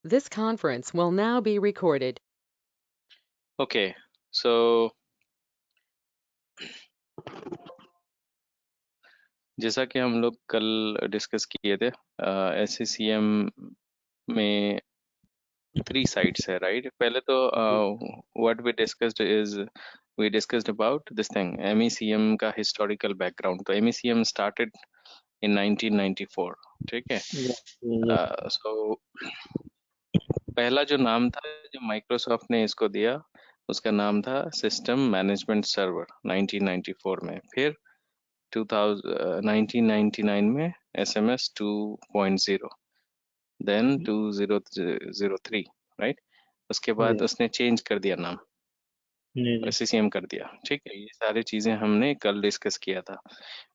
This conference will now be recorded. Okay so जैसा कि हम लोग कल डिस्कस किए थे SCCM में 3 साइट्स है राइट। पहले तो what we discussed is we discussed about this thing MECM का हिस्टोरिकल बैकग्राउंड। तो MECM स्टार्टेड इन 1994, ठीक है। सो पहला जो नाम था जो माइक्रोसॉफ्ट ने इसको दिया उसका नाम था सिस्टम मैनेजमेंट सर्वर 1994 में। फिर 1999 में SMS 2.0, देन 2003, राइट। उसके बाद उसने चेंज कर दिया नाम, SCCM कर दिया, ठीक है। ये सारी चीजें हमने कल डिस्कस किया था।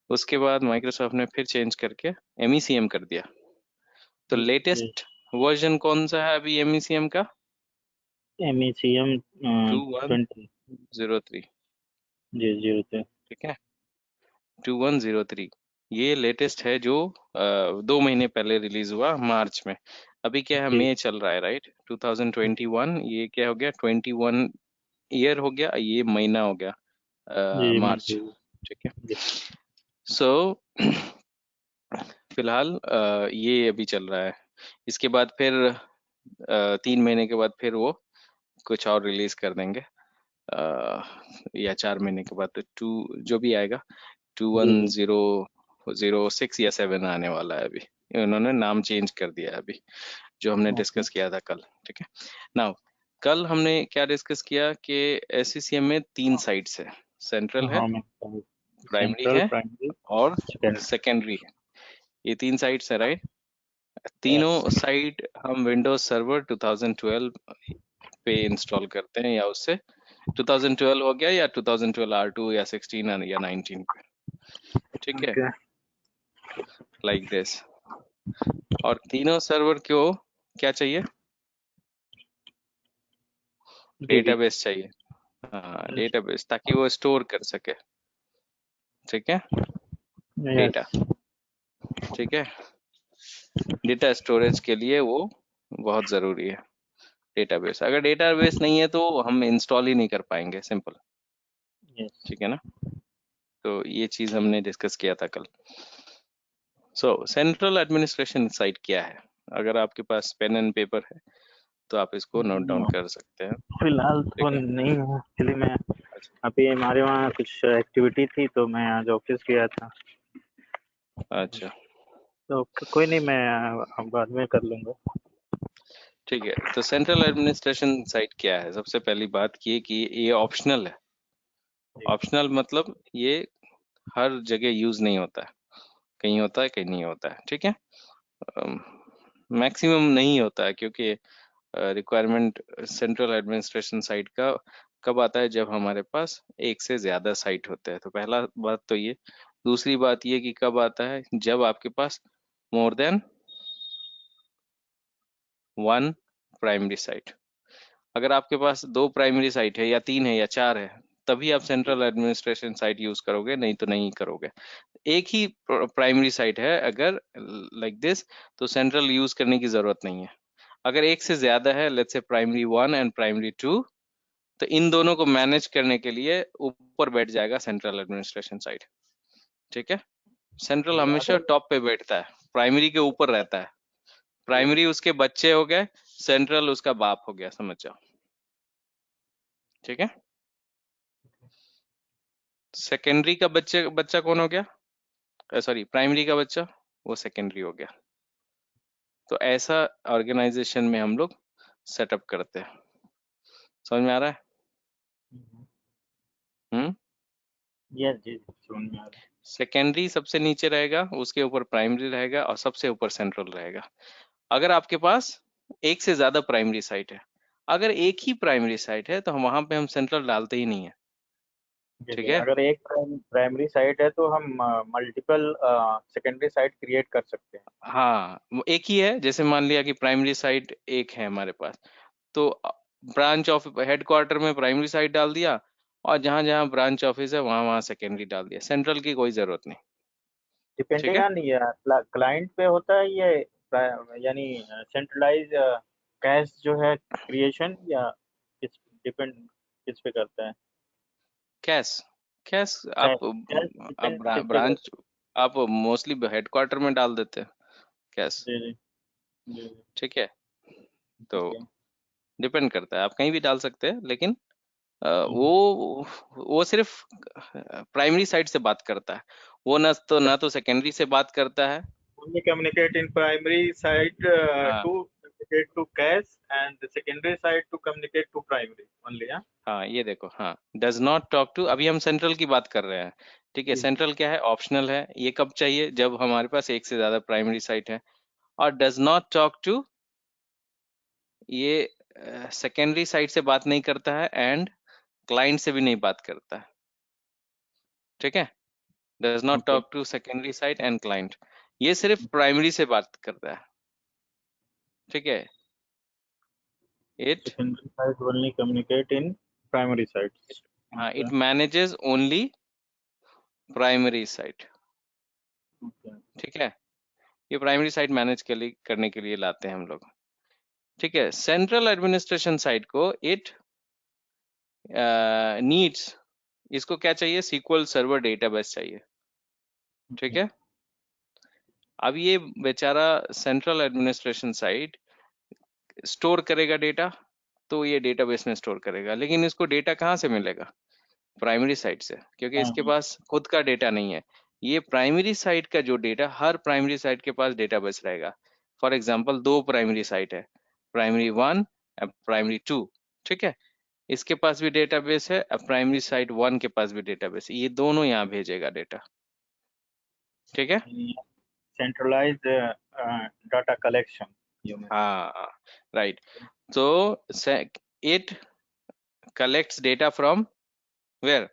उसके बाद माइक्रोसॉफ्ट ने फिर चेंज करके MECM कर दिया। तो लेटेस्ट वर्जन कौन सा है अभी MECM का? MECM 2103, जी ठीक है। 2103 ये लेटेस्ट है जो 2 महीने पहले रिलीज हुआ मार्च में। अभी क्या है, मई चल रहा है राइट। 2021 ये क्या हो गया, 21 ईयर हो गया, ये महीना हो गया मार्च, ठीक है। सो फिलहाल ये अभी चल रहा है। इसके बाद फिर 3 महीने के बाद फिर वो कुछ और रिलीज कर देंगे, या 4 महीने के बाद तो 2 जो भी आएगा 2106 या 7 आने वाला है। अभी उन्होंने नाम चेंज कर दिया है अभी, जो हमने डिस्कस किया था कल, ठीक है। नाउ कल हमने क्या डिस्कस किया कि SCCM में 3 साइट्स है, सेंट्रल है, प्राइमरी है और सेकेंडरी है। ये 3 साइट्स है राइट। तीनों साइट हम विंडोज सर्वर 2012 पे इंस्टॉल करते हैं, या उससे 2012 हो गया या 2012 R2 या 16 या 19 पे, ठीक है, लाइक दिस। और तीनों सर्वर को क्या चाहिए, डेटाबेस चाहिए। हाँ डेटाबेस, ताकि वो स्टोर कर सके, ठीक है, डेटा, ठीक है। डेटा स्टोरेज के लिए वो बहुत जरूरी है डेटाबेस। अगर डेटाबेस नहीं है तो हम इंस्टॉल ही नहीं कर पाएंगे, सिंपल, ठीक है ना। तो ये चीज हमने डिस्कस किया था कल। सो सेंट्रल एडमिनिस्ट्रेशन साइट क्या है, अगर आपके पास पेन एंड पेपर है तो आप इसको नोट डाउन कर सकते हैं। फिलहाल तो नहीं है, एक्चुअली मैं अभी हमारे वहाँ कुछ एक्टिविटी थी तो मैं आज ऑफिस गया था। अच्छा तो कोई नहीं, मैं अब बाद में कर लूंगा। ठीक है। तो सेंट्रल एडमिनिस्ट्रेशन साइट क्या है, सबसे पहली बात ये कि ये ऑप्शनल है। ऑप्शनल मतलब ये हर जगह यूज नहीं होता है, कहीं होता है कहीं नहीं होता है, ठीक है। मैक्सिमम नहीं होता है, क्योंकि रिक्वायरमेंट सेंट्रल एडमिनिस्ट्रेशन साइट का कब आता है, जब हमारे पास एक से ज्यादा साइट होते हैं। तो पहला बात तो ये। दूसरी बात ये कि कब आता है, जब आपके पास मोर देन 1 प्राइमरी साइट। अगर आपके पास 2 प्राइमरी साइट है या 3 है या 4 है, तभी आप सेंट्रल एडमिनिस्ट्रेशन साइट यूज करोगे, नहीं तो नहीं करोगे। एक ही प्राइमरी साइट है अगर लाइक दिस, तो सेंट्रल यूज करने की जरूरत नहीं है। अगर एक से ज्यादा है, let's say primary 1 and primary 2, तो इन दोनों को मैनेज करने के लिए ऊपर बैठ जाएगा सेंट्रल एडमिनिस्ट्रेशन साइट, ठीक है। सेंट्रल हमेशा टॉप पे बैठता है, प्राइमरी के ऊपर रहता है। प्राइमरी उसके बच्चे हो गए, सेंट्रल उसका बाप हो गया, समझ जाओ, ठीक है। सेकेंडरी का बच्चा कौन हो गया, सॉरी प्राइमरी का बच्चा, वो सेकेंडरी हो गया। तो ऐसा ऑर्गेनाइजेशन में हम लोग सेटअप करते हैं, समझ में आ रहा है? यस जी, समझ में आ रहा है। सेकेंडरी सबसे नीचे रहेगा, उसके ऊपर प्राइमरी रहेगा और सबसे ऊपर सेंट्रल रहेगा। अगर आपके पास एक से ज्यादा प्राइमरी साइट है, अगर एक ही प्राइमरी साइट है तो हम वहां पे हम सेंट्रल डालते ही नहीं है, ठीक है। अगर एक प्राइमरी साइट है तो हम मल्टीपल सेकेंडरी साइट क्रिएट कर सकते हैं। हाँ वो एक ही है, जैसे मान लिया कि प्राइमरी साइट एक है हमारे पास, तो ब्रांच ऑफ हेडक्वार्टर में प्राइमरी साइट डाल दिया, और जहां जहां ब्रांच ऑफिस है वहां वहां सेकेंडरी डाल दिया, सेंट्रल की कोई जरूरत नहीं, ठीक डिपेंडिंग है। ऑन ये क्लाइंट पे होता है ये, यानी सेंट्रलाइज कैश जो है क्रिएशन या किस डिपेंड किस पे करता है? कैश कैश कैश कैश आप डिपेंड किस पे करता ब्रांच आप मोस्टली हेडक्वार्टर में डाल देते हैं कैश, है? जी जी जी ठीक है। तो ओके डिपेंड करता है, आप कहीं भी डाल सकते हैं, लेकिन वो सिर्फ प्राइमरी साइड से बात करता है, वो ना तो सेकेंडरी से बात करता है। only communicate in primary side हाँ to communicate to cache and the secondary side to communicate to primary only, yeah? हाँ, ये देखो, हाँ, डज नॉट टॉक टू, अभी हम सेंट्रल की बात कर रहे हैं, ठीक है। जी सेंट्रल क्या है, ऑप्शनल है, ये कब चाहिए, जब हमारे पास एक से ज्यादा प्राइमरी साइट है। और डज नॉट टॉक टू, ये सेकेंडरी साइट से बात नहीं करता है, एंड क्लाइंट से भी नहीं बात करता है, ठीक है। Does not okay talk to secondary site and client, ये सिर्फ प्राइमरी से बात करता है, ठीक है। It secondary side only communicate in primary sides, हाँ, okay it manages only primary site, okay ठीक है। ये प्राइमरी साइट मैनेज के लिए करने के लिए लाते हैं हम लोग, ठीक है। सेंट्रल एडमिनिस्ट्रेशन साइट को इट नीड्स, इसको क्या चाहिए, सीक्वल सर्वर डेटाबेस चाहिए, ठीक okay है। अब ये बेचारा सेंट्रल एडमिनिस्ट्रेशन साइट स्टोर करेगा डेटा, तो ये डेटाबेस में स्टोर करेगा, लेकिन इसको डेटा कहाँ से मिलेगा, प्राइमरी साइट से, क्योंकि इसके primary पास खुद का डेटा नहीं है। ये प्राइमरी साइट का जो डेटा, हर प्राइमरी साइट के पास डेटाबेस रहेगा। फॉर एग्जांपल, दो प्राइमरी साइट है, प्राइमरी 1 प्राइमरी 2, ठीक है। इसके पास भी डेटाबेस है, प्राइमरी साइट 1 के पास भी डेटाबेस है, ये दोनों यहाँ भेजेगा डेटा, ठीक है। centralized data collection you mean? हाँ, राइट। तो it collects data from where,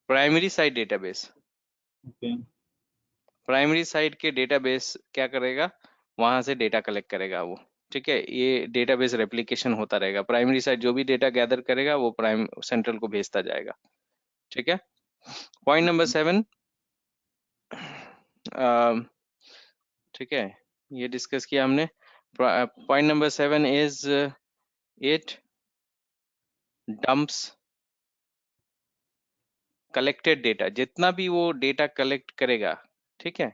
primary site database. okay primary site के डेटाबेस क्या करेगा, वहां से डेटा कलेक्ट करेगा वो, ठीक है। ये डेटाबेस रेप्लिकेशन होता रहेगा, प्राइमरी साइट जो भी डेटा गैदर करेगा वो प्राइम सेंट्रल को भेजता जाएगा, ठीक है। पॉइंट नंबर 7, ठीक है, ये डिस्कस किया हमने। Point number 7 is it dumps collected data, जितना भी वो डेटा कलेक्ट करेगा, ठीक है,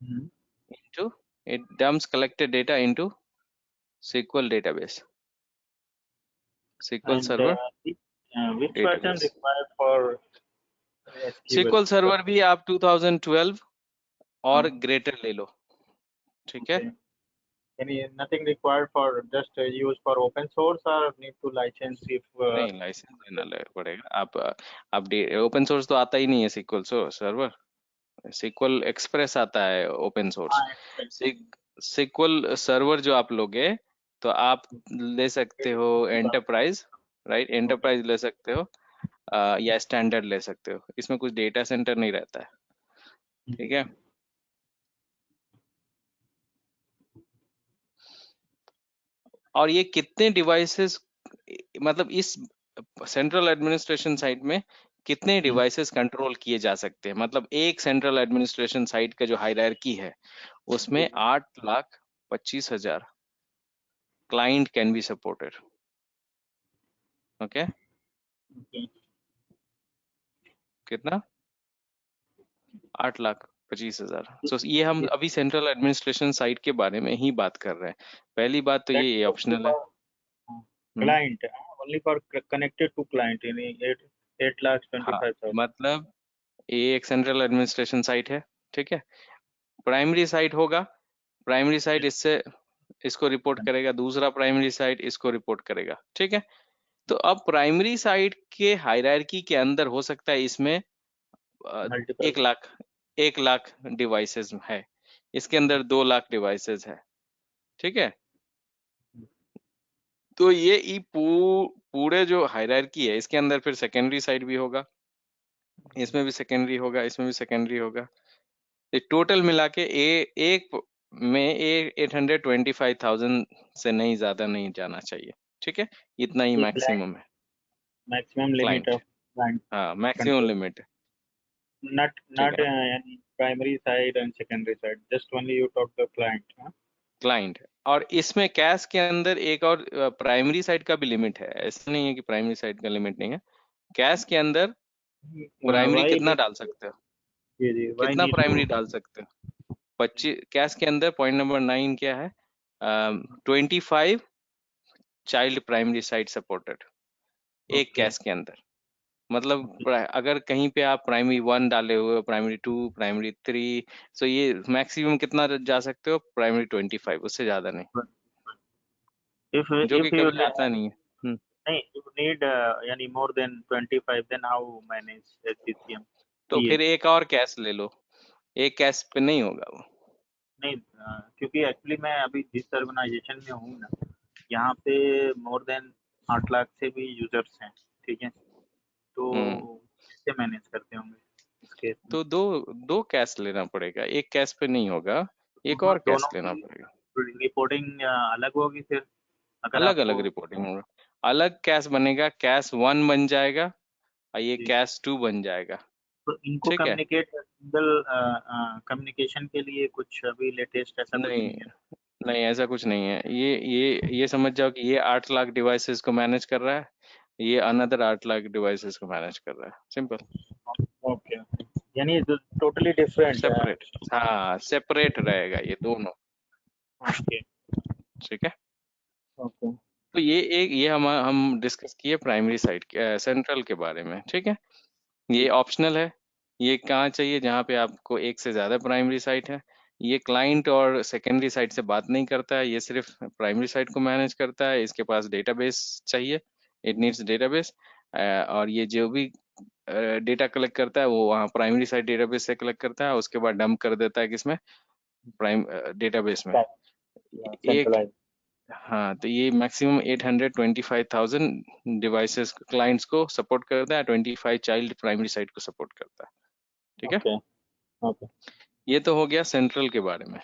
Mhm. Into, it dumps collected data into SQL database, SQL and server which version database। required for SQL? SQL server भी आप 2012 और Uh, ग्रेटर ले लो, ठीक है। okay. Nothing required for just use for open source or need to license if नहीं, licence लेना पड़ेगा। आप ओपन सोर्स तो आता ही नहीं है SQL सर्वर, SQL एक्सप्रेस आता है open source. expect SQL server जो आप लोगे, तो आप ले सकते हो एंटरप्राइज, राइट, okay. एंटरप्राइज ले सकते हो, या स्टैंडर्ड ले सकते हो, इसमें कुछ डेटा सेंटर नहीं रहता है, ठीक है। और ये कितने डिवाइसेस, मतलब इस सेंट्रल एडमिनिस्ट्रेशन साइट में कितने डिवाइसेस कंट्रोल किए जा सकते हैं, मतलब एक सेंट्रल एडमिनिस्ट्रेशन साइट का जो हायरार्की है, उसमें 8,25,000 client can be supported, okay. Okay. कितना, 8,25,000। सो ये हम अभी सेंट्रल एडमिनिस्ट्रेशन साइट के बारे में ही बात कर रहे हैं। पहली बात तो That ये is only ऑप्शनल है। for hmm, client, only for connected to client in 8 lakh हाँ, 25,000. मतलब ये एक सेंट्रल एडमिनिस्ट्रेशन साइट है, ठीक है। प्राइमरी साइट होगा, प्राइमरी साइट इससे इसको रिपोर्ट करेगा, दूसरा प्राइमरी साइट इसको रिपोर्ट करेगा, ठीक है। तो अब प्राइमरी साइट के हायरार्की के अंदर हो सकता है इसमें Multiple. 1 लाख डिवाइसेस है, इसके अंदर 2 लाख डिवाइसेस है, ठीक है। तो ये पूरे जो हायरार्की है, इसके अंदर फिर सेकेंडरी साइट भी होगा, इसमें भी सेकेंडरी होगा, इसमें भी सेकेंडरी होगा। टोटल मिला के एक में 825,000 से नहीं, ज्यादा नहीं जाना चाहिए, ठीक है। इतना ही The client मैक्सिमम है, maximum limit client, of client हाँ, मैक्सिमम control. लिमिट, Not ठीक है ना। any primary side and secondary side. Just only you talk the client. Huh? Client. और इसमें कैश के अंदर एक और प्राइमरी साइड का भी लिमिट है, ऐसा नहीं है कि प्राइमरी साइड का लिमिट नहीं है। कैश के अंदर प्राइमरी Why कितना need? डाल सकते हो, जी why कितना need प्राइमरी to? डाल सकते हो? 25 कैश के अंदर पॉइंट नंबर 9 क्या है, 25 चाइल्ड प्राइमरी साइड सपोर्टेड एक Okay. कैश के अंदर। मतलब अगर कहीं पे आप प्राइमरी 1 डाले हुए हो, प्राइमरी 2, प्राइमरी 3, सो ये मैक्सिमम कितना जा सकते हो, प्राइमरी 25, उससे ज्यादा नहीं, But जो कि if you कभी आता नहीं है। नहीं, if you need यानी more than 25, then how manage HCM? तो ये फिर एक और कैश ले लो, एक कैश पे नहीं होगा वो। नहीं क्योंकि एक्चुअली मैं अभी जिस ऑर्गेनाइजेशन में हूँ ना, यहाँ पे मोर देन 8 लाख से भी यूजर्स हैं, ठीक है, तो कैसे मैनेज करते होंगे इस केस में? तो दो दो कैश लेना पड़ेगा, एक कैश पे नहीं होगा, एक और कैश दोनों लेना की पड़ेगा। रिपोर्टिंग अलग होगी फिर, अगर अलग अलग आपको? रिपोर्टिंग होगा, अलग कैश बनेगा, कैश 1 बन जाएगा और ये जी, कैश 2 बन जाएगा। तो इनको ठीक है, कम्युनिकेट सिंगल कम्युनिकेशन के लिए कुछ अभी लेटेस्ट ऐसा कुछ नहीं नहीं है? नहीं ऐसा कुछ नहीं है। ये समझ जाओ कि ये 8 लाख डिवाइसेस को मैनेज कर रहा है, ये अनदर 8 लाख डिवाइसेस को मैनेज कर रहा है, सिंपल। ओके, यानी टोटली डिफरेंट है। सेपरेट, हाँ सेपरेट रहेगा ये दोनों। ओके ठीक है, ओके तो ये हम डिस्कस किए प्राइमरी साइड के सेंट्रल के बारे में। ठीक है, ये ऑप्शनल है, ये कहाँ चाहिए जहाँ पे आपको एक से ज़्यादा प्राइमरी साइट है। ये क्लाइंट और सेकेंडरी साइट से बात नहीं करता है, ये सिर्फ प्राइमरी साइट को मैनेज करता है। इसके पास डेटाबेस चाहिए, इट नीड्स डेटाबेस, और ये जो भी डेटा कलेक्ट करता है वो वहाँ प्राइमरी साइट डेटाबेस से कलेक्ट करता है, उसके बाद डंप कर देता है किसमें, प्राइम डेटाबेस में। एक, सेंट्रलाइज। हाँ तो ये मैक्सिमम 825,000 डिवाइसेस क्लाइंट्स को सपोर्ट करता है, 25 चाइल्ड प्राइमरी साइट को सपोर्ट करता है। ठीक है, ओके ओके ये तो हो गया सेंट्रल के बारे में।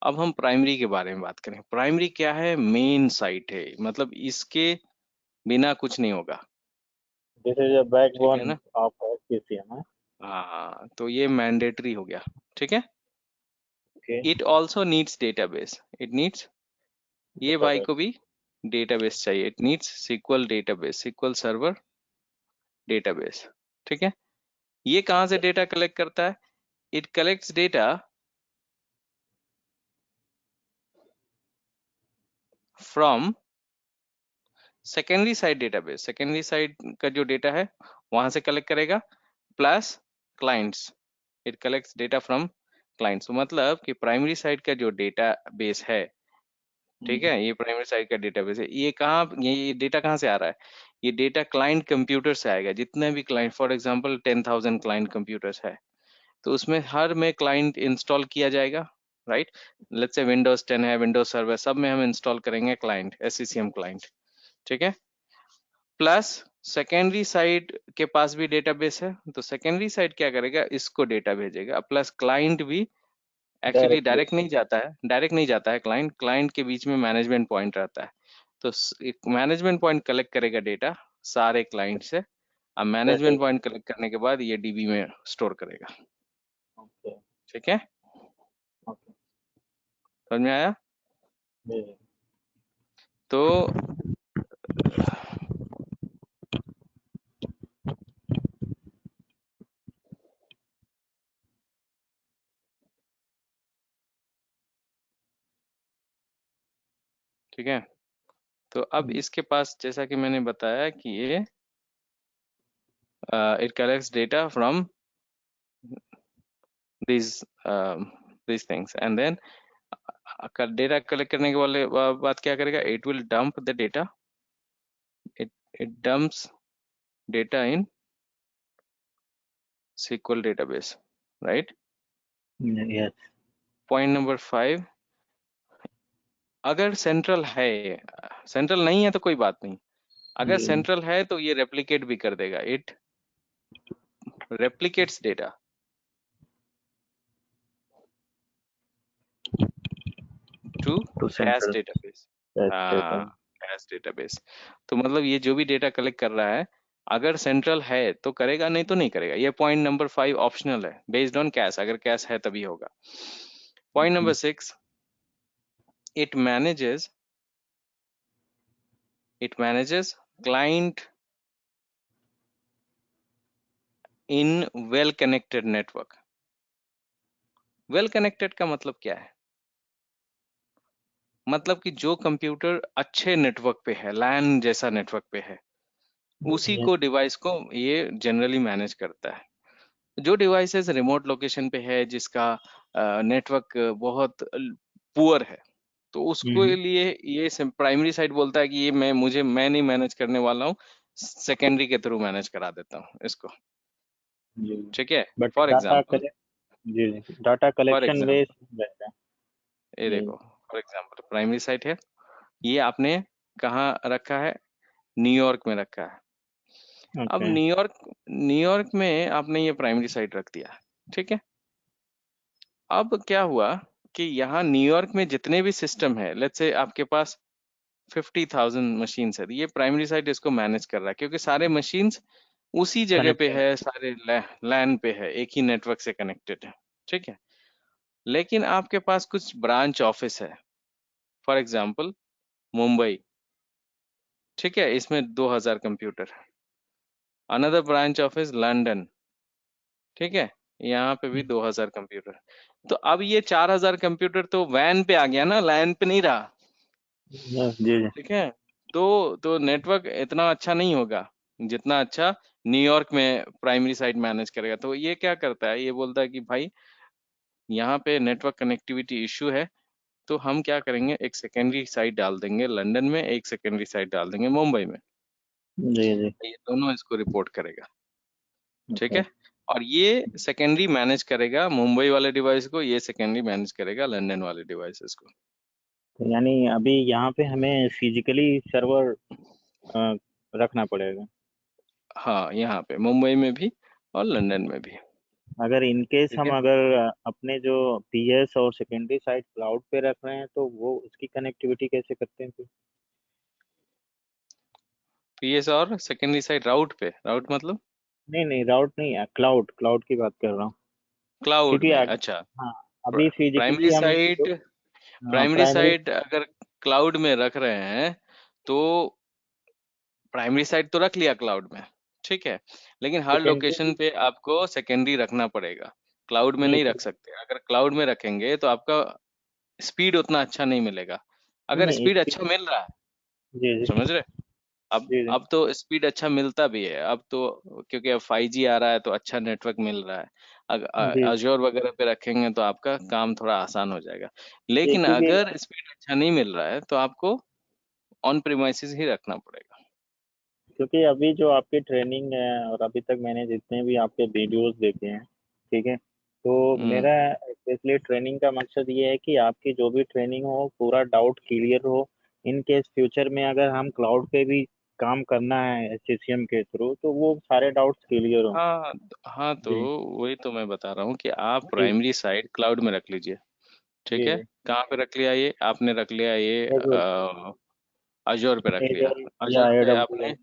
अब हम प्राइमरी के बारे में बात करें। प्राइमरी क्या है, मेन साइट है, मतलब इसके बिना कुछ नहीं होगा। दिस इज अ ठीक है बैकबोन ना, ऑफ HCM। हाँ तो ये मैंडेटरी हो गया। ठीक है, okay, it also needs database, it needs, ये भाई डेटाबेस। को भी डेटाबेस चाहिए, it needs SQL database, SQL server database. ठीक है, ये कहाँ से डेटा कलेक्ट करता है, it collects data from secondary side database, secondary side का जो डेटा है वहां से कलेक्ट करेगा, plus clients, it collects data from clients. मतलब कि प्राइमरी साइड का जो डेटा बेस है, ठीक है, ये प्राइमरी साइड का डेटाबेस है, ये कहाँ, ये डेटा कहाँ से आ रहा है, ये डेटा क्लाइंट कंप्यूटर से आएगा। जितने भी client, for example 10,000 client computers है, तो उसमें हर में क्लाइंट इंस्टॉल किया जाएगा, राइट। लेट्स से विंडोज 10 है, विंडोज सर्वर, सब में हम इंस्टॉल करेंगे क्लाइंट, SCCM क्लाइंट। ठीक है, प्लस सेकेंडरी साइड के पास भी डेटाबेस है, तो सेकेंडरी साइड क्या करेगा, इसको डेटा भेजेगा, प्लस क्लाइंट भी एक्चुअली डायरेक्टली। डायरेक्ट नहीं जाता है, डायरेक्ट नहीं जाता है क्लाइंट, क्लाइंट के बीच में मैनेजमेंट पॉइंट रहता है। तो मैनेजमेंट पॉइंट कलेक्ट करेगा डेटा सारे क्लाइंट से, अब जैसे मैनेजमेंट पॉइंट कलेक्ट करने के बाद ये DB में स्टोर करेगा। ओके ठीक है, ओके समझ में आया। जी तो ठीक है, तो अब इसके पास जैसा कि मैंने बताया कि ये it collects data from these these things, and then data collect करने के वाले बाद क्या करेगा, it will dump the data, it it dumps data in SQL database, right। Yes. Point number 5, अगर सेंट्रल है, सेंट्रल नहीं है तो कोई बात नहीं, अगर जी सेंट्रल है तो ये रेप्लिकेट भी कर देगा, it replicates data to to cache central. Database. हाँ, कैश डेटाबेस। तो मतलब ये जो भी डेटा कलेक्ट कर रहा है, अगर सेंट्रल है तो करेगा, नहीं तो नहीं करेगा। ये पॉइंट नंबर 5 ऑप्शनल है, बेस्ड ऑन कैश, अगर कैश है तभी होगा। Point number 6, it manages client in well connected network. Well connected का मतलब क्या है? मतलब कि जो कंप्यूटर अच्छे नेटवर्क पे है, लैन जैसा नेटवर्क पे है, उसी को, डिवाइस को ये जनरली मैनेज करता है। जो डिवाइसेस रिमोट लोकेशन पे है, जिसका नेटवर्क बहुत पुअर है, तो उसको लिए ये प्राइमरी साइट बोलता है कि ये मैं नहीं मैनेज करने वाला हूँ, सेकेंडरी के थ्रू मैनेज करा देता हूँ इसको। ठीक है, बट फॉर डाटा एग्जाम्पल, जी जी, डाटा कलेक्शन एग्जाम्पल बेस रहता है। ये देखो, फॉर एग्जाम्पल प्राइमरी साइट है, ये आपने कहाँ रखा है? न्यूयॉर्क में रखा है। अब ओके, न्यूयॉर्क में आपने ये प्राइमरी साइट रख दिया, ठीक है। अब क्या हुआ कि यहाँ न्यूयॉर्क में जितने भी सिस्टम है, लेट्स से आपके पास 50,000 मशीन्स है, तो ये प्राइमरी साइट इसको मैनेज कर रहा है, क्योंकि सारे मशीन्स उसी जगह पे कनेक्टेड। है, सारे लैन पे है, एक ही नेटवर्क से कनेक्टेड है, ठीक है। लेकिन आपके पास कुछ ब्रांच ऑफिस है, फॉर एग्जाम्पल मुंबई, ठीक है, इसमें 2,000 कंप्यूटर है। अनदर ब्रांच ऑफिस लंदन, ठीक है, यहाँ पे भी 2,000 कंप्यूटर। तो अब ये 4,000 कंप्यूटर तो वैन पे आ गया ना, लैन पे नहीं रहा, जी जी, ठीक है। तो नेटवर्क इतना अच्छा नहीं होगा जितना अच्छा न्यूयॉर्क में प्राइमरी साइट मैनेज करेगा। तो ये क्या करता है, ये बोलता है कि भाई यहाँ पे नेटवर्क कनेक्टिविटी इशू है, तो हम क्या करेंगे, एक सेकेंडरी साइट डाल देंगे लंदन में, एक सेकेंडरी साइट डाल देंगे मुंबई में, जी जी, ये दोनों इसको रिपोर्ट करेगा, ठीक ओके। है। और ये सेकेंडरी मैनेज करेगा मुंबई वाले डिवाइस को, ये सेकेंडरी मैनेज करेगा लंदन वाले डिवाइसेस को। तो यानी अभी यहाँ पे हमें फिजिकली सर्वर रखना पड़ेगा। हाँ, यहाँ पे मुंबई में भी और लंदन में भी, अगर इन केस ठीक हम है। अगर अपने जो पीएस और सेकेंडरी साइट क्लाउड पे रख रहे हैं तो वो उसकी कनेक्टिविटी कैसे करते हैं फिर? पीएस और सेकेंडरी साइट राउट मतलब नहीं नहीं, राउट नहीं, क्लाउड क्लाउड की बात कर रहा हूँ। क्लाउड क्योंकि में, अच्छा। हाँ, अभी प्राइमरी फिजिकली हम साइट प्राइमरी प्राइमरी। साइट अगर क्लाउड में रख रहे हैं, तो प्राइमरी साइट तो रख लिया क्लाउड में, ठीक है, लेकिन हर लोकेशन सेकेंडरी पे आपको सेकेंडरी रखना पड़ेगा, क्लाउड में नहीं नहीं रख सकते। अगर क्लाउड में रखेंगे तो आपका स्पीड उतना अच्छा नहीं मिलेगा। अगर नहीं, स्पीड इसकी अच्छा मिल रहा है, जी जी समझ रहे, अब जी जी, अब तो स्पीड अच्छा मिलता भी है अब तो, क्योंकि अब 5G आ रहा है तो अच्छा नेटवर्क मिल रहा है। जी अजोर वगैरह पे रखेंगे तो आपका काम थोड़ा आसान हो जाएगा। जी, लेकिन क्योंकि अगर स्पीड अच्छा नहीं मिल रहा है तो आपको ऑन प्रीमाइसेस ही रखना पड़ेगा। क्योंकि अभी जो आपकी ट्रेनिंग है और अभी तक मैंने जितने भी आपके वीडियोस देखे हैं, ठीक है, तो हम्म मेरा स्पेशली ट्रेनिंग का मकसद ये है कि आपकी जो भी ट्रेनिंग हो पूरा डाउट क्लियर हो। इन केस फ्यूचर में अगर हम क्लाउड पे भी काम करना है एचसीएम के थ्रू तो वो सारे डाउट्स क्लियर हो। हाँ हाँ, तो जी वही तो मैं बता रहा हूँ कि आप जी प्राइमरी साइट क्लाउड में रख लीजिए, ठीक जी है। जी, कहाँ पे रख लिया, ये आपने रख लिया, ये एजूर, अजोर पे रख लिया। एजूर या अजोर पे आपने, एडब्ल्यूएस।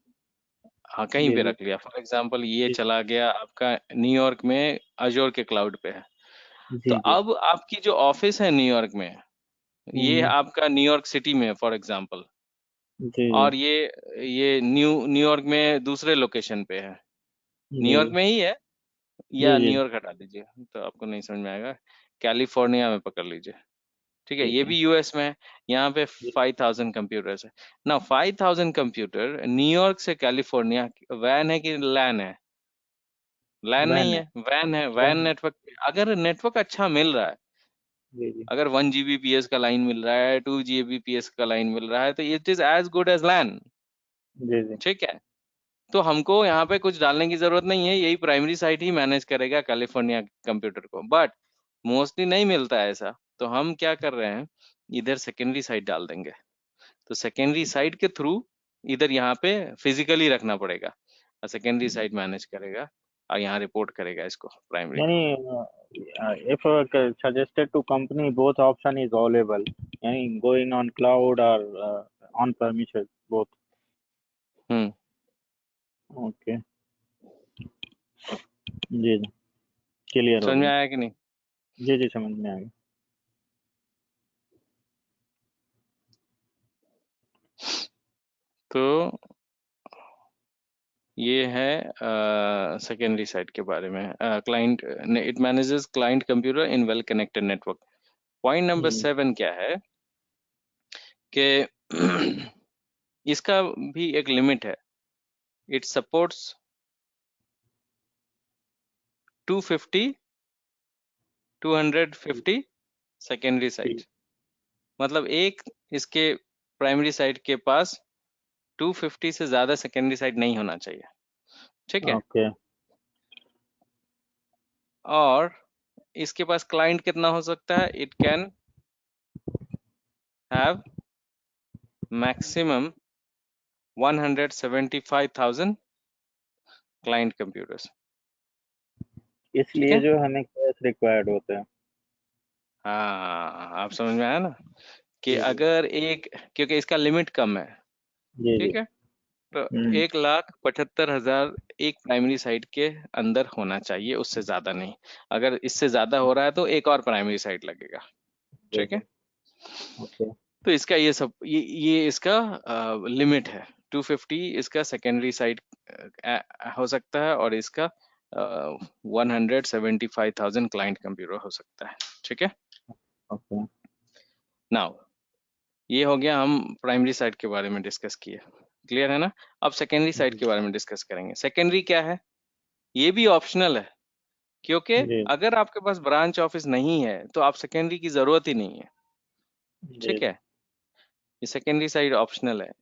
हाँ, कहीं जी पे जी रख लिया, फॉर एग्जांपल ये जी चला गया आपका न्यूयॉर्क में, अजोर के क्लाउड पे है। तो जी जी, अब आपकी जो ऑफिस है न्यूयॉर्क में, ये हम्म, आपका न्यूयॉर्क सिटी में फॉर एग्जांपल, जी और ये न्यूयॉर्क में दूसरे लोकेशन पे है, जी न्यूयॉर्क जी में ही है, जी या जी, न्यूयॉर्क हटा दीजिए तो आपको नहीं समझ में आएगा, कैलिफोर्निया में पकड़ लीजिए, ठीक है, ठीक ये है भी यूएस में है। यहाँ पे जी 5,000 कंप्यूटर्स है ना। 5,000 कंप्यूटर न्यूयॉर्क से कैलिफोर्निया, वैन है कि लैन है? लैन नहीं वैन है, है, वैन है, वैन वैन है, नेटवर्क। अगर नेटवर्क अच्छा मिल रहा है, जी जी अगर 1 Gbps का लाइन मिल रहा है, 2 Gbps का लाइन मिल रहा है, तो it is as good as LAN, जी जी, ठीक है। तो हमको यहाँ पे कुछ डालने की जरूरत नहीं है, यही प्राइमरी साइट ही मैनेज करेगा कैलिफोर्निया कंप्यूटर को। बट मोस्टली नहीं मिलता है ऐसा, तो हम क्या कर रहे हैं, इधर सेकेंडरी साइट डाल देंगे, तो सेकेंडरी साइट के थ्रू इधर यहाँ पे फिजिकली रखना पड़ेगा, और सेकेंडरी साइट मैनेज करेगा और यहाँ रिपोर्ट करेगा इसको, प्राइमरी को। यानी if suggested to company both option is available, यानी going on cloud or on premises both। Hmm okay, जी जी, क्लियर हो समझ में गया। आया कि नहीं? जी जी, समझ में आ गया। तो ये है सेकेंडरी साइड के बारे में। Client it manages client computer in well connected network. Point number 7 क्या है कि इसका भी एक लिमिट है। It supports 250 secondary side. मतलब एक इसके प्राइमरी साइड के पास 250 से ज्यादा सेकेंडरी साइड नहीं होना चाहिए, ठीक है? ओके, और इसके पास क्लाइंट कितना हो सकता है? It can have maximum 175,000 client computers, ठीक इसलिए है? जो हमें कैश रिक्वायर्ड होता है। हाँ, आप समझ में आया ना कि जी जी अगर एक, क्योंकि इसका लिमिट कम है, जी जी। ठीक है? तो हम्म, 1,75,000 एक प्राइमरी साइट के अंदर होना चाहिए, उससे ज्यादा नहीं। अगर इससे ज्यादा हो रहा है तो एक और प्राइमरी साइट लगेगा, जी ठीक जी, है? ओके। तो इसका ये सब ये इसका लिमिट है। 250 इसका सेकेंडरी साइट हो सकता है और इसका 175,000 क्लाइंट कंप्यूटर हो सकता है, ठीक है? ओके, नाउ ये हो गया, हम प्राइमरी साइट के बारे में डिस्कस किए, क्लियर है ना? अब सेकेंडरी साइट जी के बारे में डिस्कस करेंगे। सेकेंडरी क्या है? ये भी ऑप्शनल है, क्योंकि जी अगर आपके पास ब्रांच ऑफिस नहीं है तो आप सेकेंडरी की जरूरत ही नहीं है, जी ठीक है? ये सेकेंडरी साइट ऑप्शनल है।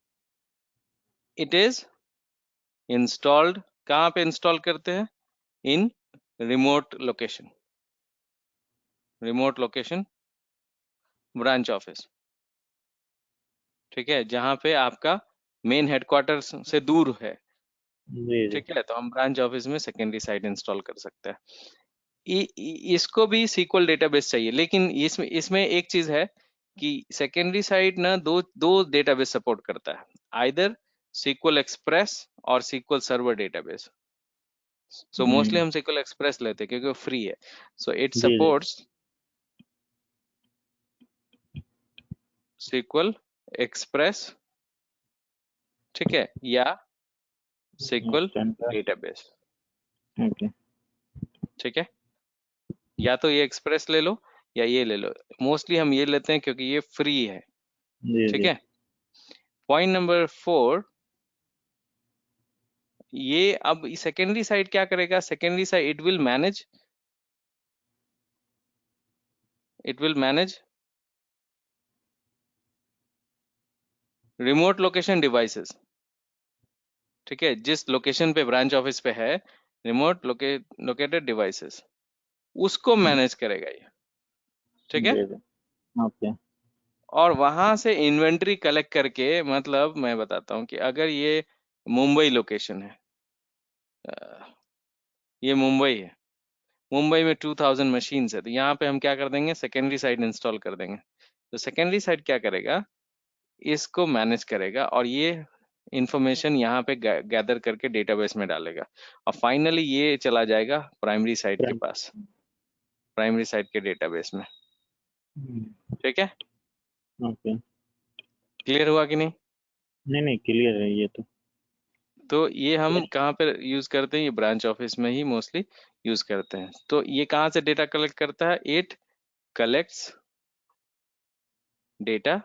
इट इज इंस्टॉल्ड, कहाँ पे इंस्टॉल करते हैं? इन remote location, remote location branch office, ठीक है? जहाँ पे आपका मेन हेडक्वार्टर से दूर है, जी जी ठीक है? तो हम ब्रांच ऑफिस में सेकेंडरी साइट इंस्टॉल कर सकते हैं। इसको भी SQL डेटाबेस चाहिए, लेकिन इसमें इसमें एक चीज है कि सेकेंडरी साइट ना दो दो डेटाबेस सपोर्ट करता है, आइदर SQL एक्सप्रेस और SQL server database. So mostly हम SQL एक्सप्रेस लेते हैं क्योंकि वो फ्री है। सो इट जी जी सपोर्ट्स SQL एक्सप्रेस, ठीक है, या SQL स्टैंडर्ड, डेटाबेस, ओके। ठीक है? या तो ये एक्सप्रेस ले लो या ये ले लो। मोस्टली हम ये लेते हैं क्योंकि ये फ्री है, जी ठीक जी है? पॉइंट नंबर 4, ये अब सेकेंडरी साइड क्या करेगा? Secondary side it will manage remote location devices, ठीक है? जिस लोकेशन पे ब्रांच ऑफिस पे है, रिमोट लोकेटेड डिवाइसेस, उसको मैनेज करेगा ये, ठीक है? जी जी, ओके। और वहां से इन्वेंट्री कलेक्ट करके, मतलब मैं बताता हूँ कि अगर ये मुंबई लोकेशन है, ये मुंबई है, मुंबई में 2000 मशीन्स है, तो यहाँ पे हम क्या कर देंगे? सेकेंडरी साइड इंस्टॉल कर देंगे। तो सेकेंडरी साइड क्या करेगा? इसको मैनेज करेगा और ये इंफॉर्मेशन यहाँ पे गैदर करके डेटाबेस में डालेगा, और फाइनली ये चला जाएगा प्राइमरी साइट के पास, प्राइमरी साइट के डेटाबेस में, ठीक है? ओके, क्लियर हुआ कि नहीं? नहीं नहीं, क्लियर है ये तो। तो ये हम कहाँ पे यूज करते हैं? ये ब्रांच ऑफिस में ही मोस्टली यूज करते हैं। तो ये कहाँ से डेटा कलेक्ट करता है? It collects data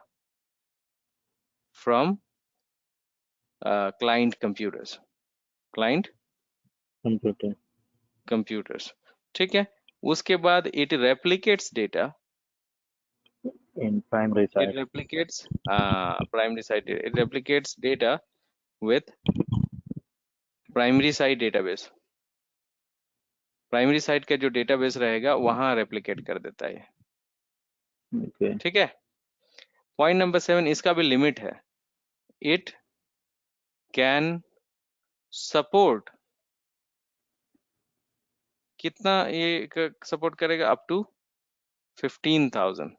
from client computers, client computer, computers, ठीक है? उसके बाद it replicates data, in primary it site. replicates primary site, it replicates data with primary site database, primary site का जो डेटाबेस रहेगा वहां रेप्लिकेट कर देता है ये, ओके, ठीक है? पॉइंट नंबर 7, इसका भी लिमिट है। इट कैन सपोर्ट, कितना ये सपोर्ट करेगा? Up to 15,000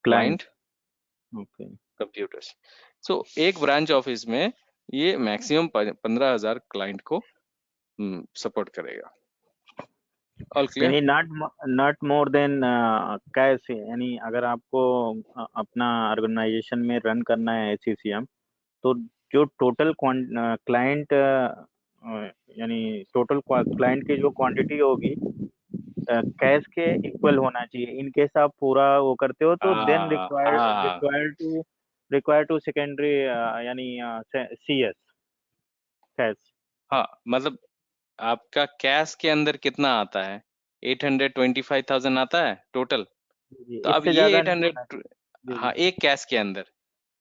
client, client okay. Computers. So एक ब्रांच ऑफिस में ये मैक्सिमम 15,000 क्लाइंट को सपोर्ट करेगा। All clear? यानी नॉट मोर देन कैश, यानी अगर आपको अपना ऑर्गेनाइजेशन में रन करना है एससीसीएम, तो जो टोटल क्लाइंट यानी टोटल क्लाइंट की जो क्वांटिटी होगी कैश के इक्वल होना चाहिए। इन केस आप पूरा वो करते हो तो देन हाँ रिक्वायर्ड टू सेकेंडरी यानी सीएस कैश। हाँ, मतलब आपका कैश के अंदर कितना आता है? 825,000 आता है टोटल। जी, तो अब इससे ये ज्यादा नहीं होना 800, चाहिए। जी हाँ, जी एक कैश के अंदर,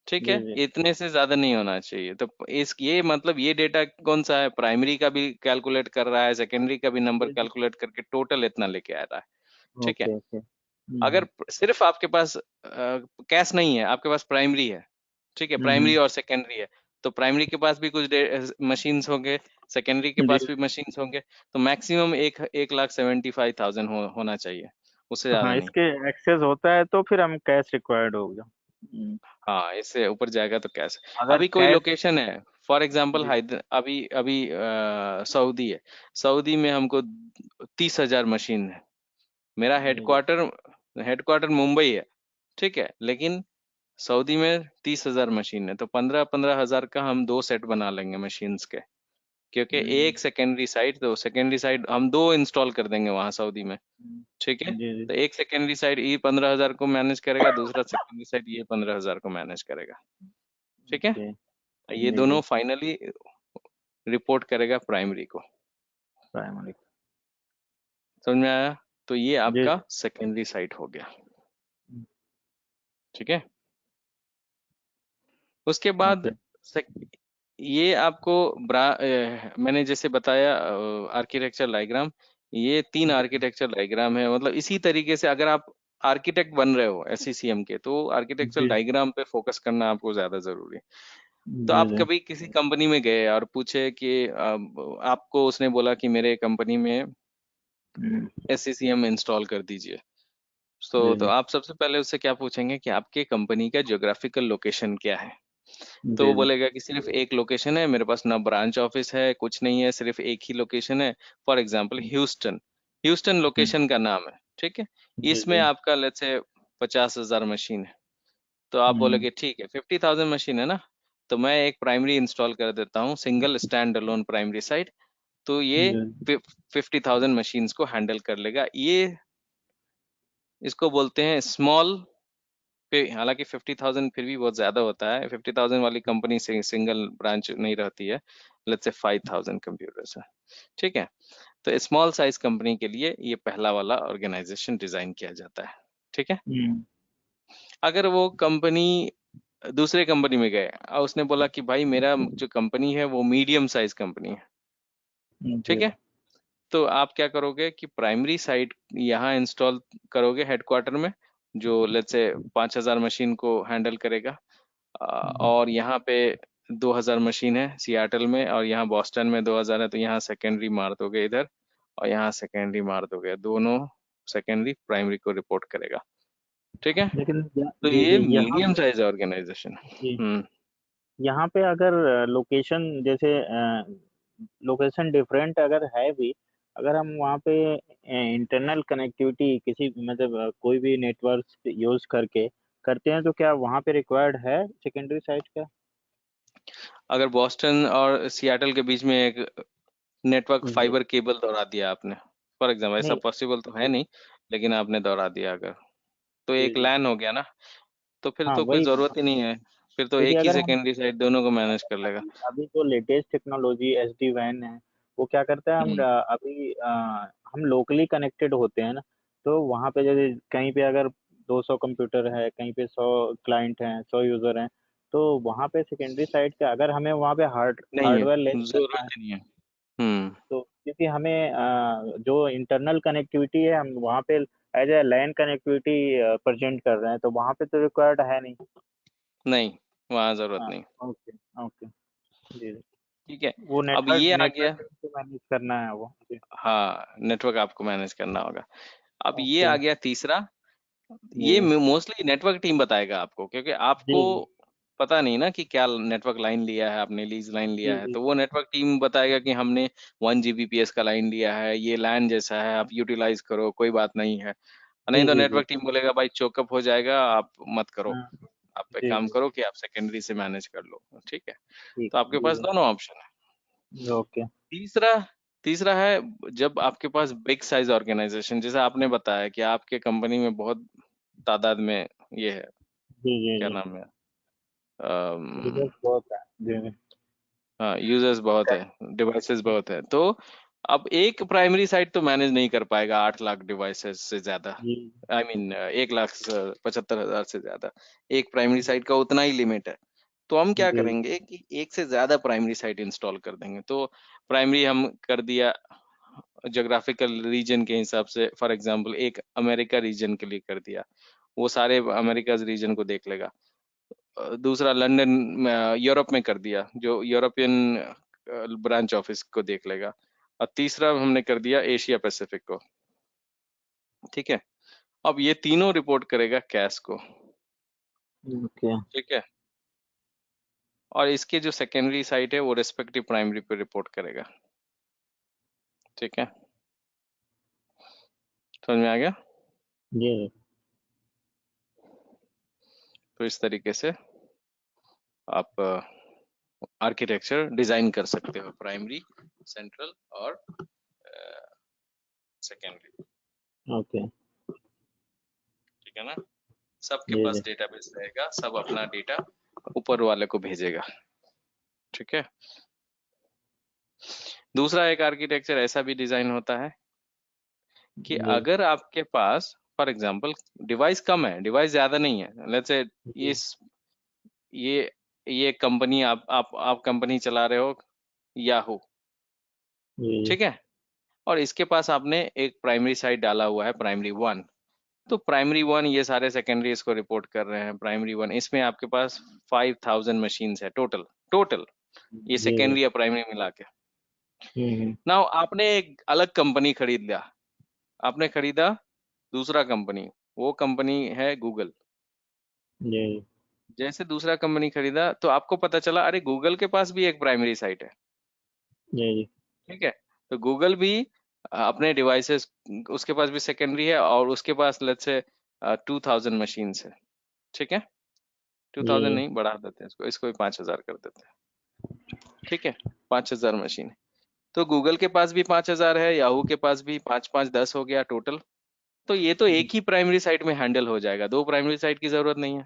ठीक जी है, जी इतने से ज्यादा नहीं होना चाहिए। तो इस ये मतलब ये डेटा कौन सा है? प्राइमरी का भी कैलकुलेट कर रहा है, सेकेंडरी का भी नंबर जी जी। कैलकुलेट करके टोटल इतना लेके आ रहा है। ठीक है। Okay okay. अगर सिर्फ आपके पास कैश नहीं है, आपके पास प्राइमरी है, ठीक है, प्राइमरी हम्म। और सेकेंडरी है, तो प्राइमरी के पास भी कुछ मशीन्स होंगे, सेकेंडरी के जी। पास भी मशीन्स होंगे, तो मैक्सिमम 1,75,000 होना चाहिए, उससे ज्यादा हाँ, नहीं। इसके एक्सेस होता है तो फिर हम कैश रिक्वायर्ड होगा। हाँ, इससे ऊपर जाएगा तो कैश। अगर अभी कोई कैश। लोकेशन है, फॉर एग्जाम्पल जी हैदर, अभी अभी सऊदी है, सऊदी में हमको 30,000 मशीन है। मेरा जी जी हेडक्वार्टर हेडक्वार्टर मुंबई है, ठीक है, लेकिन सऊदी में 30,000 मशीन है, तो 15,000 का हम 2 सेट बना लेंगे मशीन्स के, क्योंकि हम्म, एक सेकेंडरी साइट, तो सेकेंडरी साइट हम 2 इंस्टॉल कर देंगे वहां सऊदी में, ठीक है। जी जी। तो एक सेकेंडरी साइट ये 15,000 को मैनेज करेगा, दूसरा सेकेंडरी साइट ये 15,000 को मैनेज करेगा, ठीक है। ओके। ये जी दोनों जी। फाइनली रिपोर्ट करेगा प्राइमरी को। प्राइमरी। समझ में आया? तो ये जी आपका जी। सेकेंडरी साइट हो गया, ठीक है। उसके बाद ओके। ये आपको मैंने जैसे बताया आर्किटेक्चर डायग्राम, ये 3 जी आर्किटेक्चर डायग्राम है। मतलब इसी तरीके से अगर आप आर्किटेक्ट बन रहे हो एससीसीएम के, तो आर्किटेक्चर जी डायग्राम पे फोकस करना आपको ज्यादा जरूरी है। तो जी आप जी। कभी किसी कंपनी में गए और पूछे कि आपको उसने बोला कि मेरे कंपनी में हम्म, एससीसीएम इंस्टॉल कर दीजिए, जी तो जी आप सबसे पहले उससे क्या पूछेंगे कि आपके कंपनी का ज्योग्राफिकल लोकेशन क्या है। तो वो जी जी। बोलेगा कि सिर्फ एक लोकेशन है मेरे पास, ना ब्रांच ऑफिस है, कुछ नहीं है, सिर्फ एक ही लोकेशन है। For example Houston, Houston hmm, location का नाम है, ठीक है। जी इसमें जी। आपका लेट्स से 50,000 मशीन है। तो आप हम्म, बोलोगे ठीक है, 50,000 मशीन है ना, तो मैं एक प्राइमरी इंस्टॉल कर देता हूँ, single stand alone primary site. तो ये जी 50,000 मशीन्स को हैंडल कर लेगा। ये इसको बोलते हैं स्मॉल पे। हालांकि 50,000 फिर भी बहुत ज्यादा होता है, 50,000 वाली कंपनी से सिंगल ब्रांच नहीं रहती है, लेट्स से 5,000 कंप्यूटर्स है, ठीक है। तो स्मॉल साइज कंपनी के लिए ये पहला वाला ऑर्गेनाइजेशन डिजाइन किया जाता है, ठीक है। हम्म, अगर वो कंपनी दूसरे कंपनी में गए और उसने बोला कि भाई मेरा जो कंपनी है वो मीडियम साइज कंपनी है, जी ठीक है, तो आप क्या करोगे कि प्राइमरी साइट यहाँ इंस्टॉल करोगे हेडक्वार्टर में, जो लेट्स से 5,000 मशीन को हैंडल करेगा। और यहाँ पे 2,000 मशीन है सियाटल में, और यहाँ बॉस्टन में 2,000 है, तो यहाँ सेकेंडरी मार दोगे इधर, और यहाँ सेकेंडरी मार दोगे, दोनों सेकेंडरी प्राइमरी को रिपोर्ट करेगा, ठीक है। लेकिन तो जी ये जी यहाँ मीडियम पे। Size organisation. जी, हम्म। यहाँ पे अगर लोकेशन जैसे लोकेशन डिफरेंट अगर है भी, अगर हम वहाँ पे इंटरनल कनेक्टिविटी किसी मतलब कोई भी नेटवर्क यूज करके करते हैं, तो क्या वहाँ पे रिक्वायर्ड है सेकेंडरी साइट का? अगर बॉस्टन और सियाटल के बीच में एक नेटवर्क जी। फाइबर केबल दौड़ा दिया आपने, फॉर एग्जाम्पल, ऐसा नहीं। पॉसिबल तो है जी नहीं, लेकिन आपने दौड़ा दिया अगर, तो जी एक जी। लैन हो गया ना, तो फिर हाँ तो कोई वही। जरूरत ही नहीं है, फिर तो क्योंकि एक ही अगर हम सेकेंडरी साइड दोनों को मैनेज कर लेगा। अभी अभी जो लेटेस्ट टेक्नोलॉजी SD वैन है, वो क्या करता है, हम हम्म अभी हम लोकली कनेक्टेड होते हैं ना, तो वहाँ पे जैसे कहीं पे अगर 200 कंप्यूटर है, कहीं पे 100 क्लाइंट हैं, 100 यूजर हैं, तो वहाँ पे सेकेंडरी साइट का अगर हमें वहाँ पे नहीं है, हार्डवेयर लेस करना है, जरूरत ही नहीं है। हम्म तो क्योंकि हमें जो इंटरनल कनेक्टिविटी है हम वहाँ पे as a LAN connectivity present कर रहे हैं, तो वहाँ पे तो रिक्वायर्ड है नहीं। नहीं, वहाँ जरूरत हाँ। नहीं। Okay okay. जी जी। ठीक है। वो अब नेटवर्क ये आ गया, नेटवर्क से मैनेज करना है वो जी। हाँ, नेटवर्क आपको मैनेज करना होगा। अब ये ओके। आ गया तीसरा, जी ये मोस्टली नेटवर्क टीम बताएगा आपको, क्योंकि जी आपको जी पता नहीं ना कि क्या नेटवर्क लाइन लिया है आपने, लीज लाइन लिया जी है, जी तो वो नेटवर्क टीम बताएगा कि हमने 1 Gbps का लाइन लिया है, ये लैन जैसा है, आप यूटिलाइज करो, कोई बात नहीं है। नहीं जी तो जी जी नेटवर्क टीम बोलेगा भाई चोकअप हो जाएगा, आप मत करो, हाँ आप एक जी काम जी करो कि आप सेकेंडरी से मैनेज कर लो। ठीक है, ठीक तो आपके जी पास दोनों ऑप्शन है। जी ओके तीसरा तीसरा है, जब आपके पास बिग साइज ऑर्गेनाइजेशन, जैसे आपने बताया कि आपके कंपनी में बहुत तादाद में ये है, जी जी क्या जी नाम है, यूजर्स बहुत है जी जी हाँ यूजर्स बहुत है, डिवाइसेस बहुत है, तो अब एक प्राइमरी साइट तो मैनेज नहीं कर पाएगा 8 लाख डिवाइसेस से ज्यादा। जी 1,75,000 से ज्यादा एक प्राइमरी साइट का उतना ही लिमिट है। तो हम क्या जी करेंगे कि एक से ज्यादा प्राइमरी साइट इंस्टॉल कर देंगे। तो प्राइमरी हम कर दिया जोग्राफिकल रीजन के हिसाब से, फॉर एग्जांपल एक अमेरिका रीजन के लिए कर दिया, वो सारे अमेरिका रीजन को देख लेगा। दूसरा लंदन यूरोप में कर दिया, जो यूरोपियन ब्रांच ऑफिस को देख लेगा। और तीसरा हमने कर दिया एशिया पैसिफिक को। ठीक है, अब ये तीनों रिपोर्ट करेगा कैश को। ओके ठीक है, और इसके जो सेकेंडरी साइट है वो रेस्पेक्टिव प्राइमरी पे रिपोर्ट करेगा। ठीक है, समझ में आ गया? जी तो इस तरीके से आप आर्किटेक्चर डिजाइन कर सकते हो, प्राइमरी, सेंट्रल और सेकेंडरी। ओके ठीक है ना, सबके जी पास जी डेटाबेस रहेगा, सब अपना डेटा ऊपर वाले को भेजेगा। ठीक है, दूसरा एक आर्किटेक्चर ऐसा भी डिजाइन होता है कि जी अगर आपके पास फॉर एग्जांपल डिवाइस कम है, डिवाइस ज्यादा नहीं है, लेट्स से जी इस ये ये कंपनी आप कंपनी चला रहे हो याहू। जी ठीक है, और इसके पास आपने एक प्राइमरी साइट डाला हुआ है, प्राइमरी 1। तो प्राइमरी 1 ये सारे सेकेंडरी इसको रिपोर्ट कर रहे हैं। प्राइमरी 1 इसमें आपके पास 5,000 मशीन्स है टोटल, टोटल ये जी जी सेकेंडरी या प्राइमरी मिला के। हम्म नाउ आपने एक अलग कंपनी खरीद लिया, आपने खरीदा दूसरा कंपनी, वो कंपनी है गूगल। जी जैसे दूसरा कंपनी खरीदा तो आपको पता चला अरे गूगल के पास भी एक प्राइमरी साइट है। जी जी ठीक है, तो गूगल भी अपने डिवाइसेस, उसके पास भी सेकेंडरी है और उसके पास लेट्स से 2,000 मशीन है। ठीक है, 2,000 जी नहीं, बढ़ा देते हैं इसको, इसको भी 5,000 कर देते हैं। ठीक है, 5,000 मशीन। तो गूगल के पास भी 5,000 है, याहू के पास भी 5 5 10 हो गया टोटल। तो ये तो एक ही प्राइमरी साइट में हैंडल हो जाएगा, दो प्राइमरी साइट की जरूरत नहीं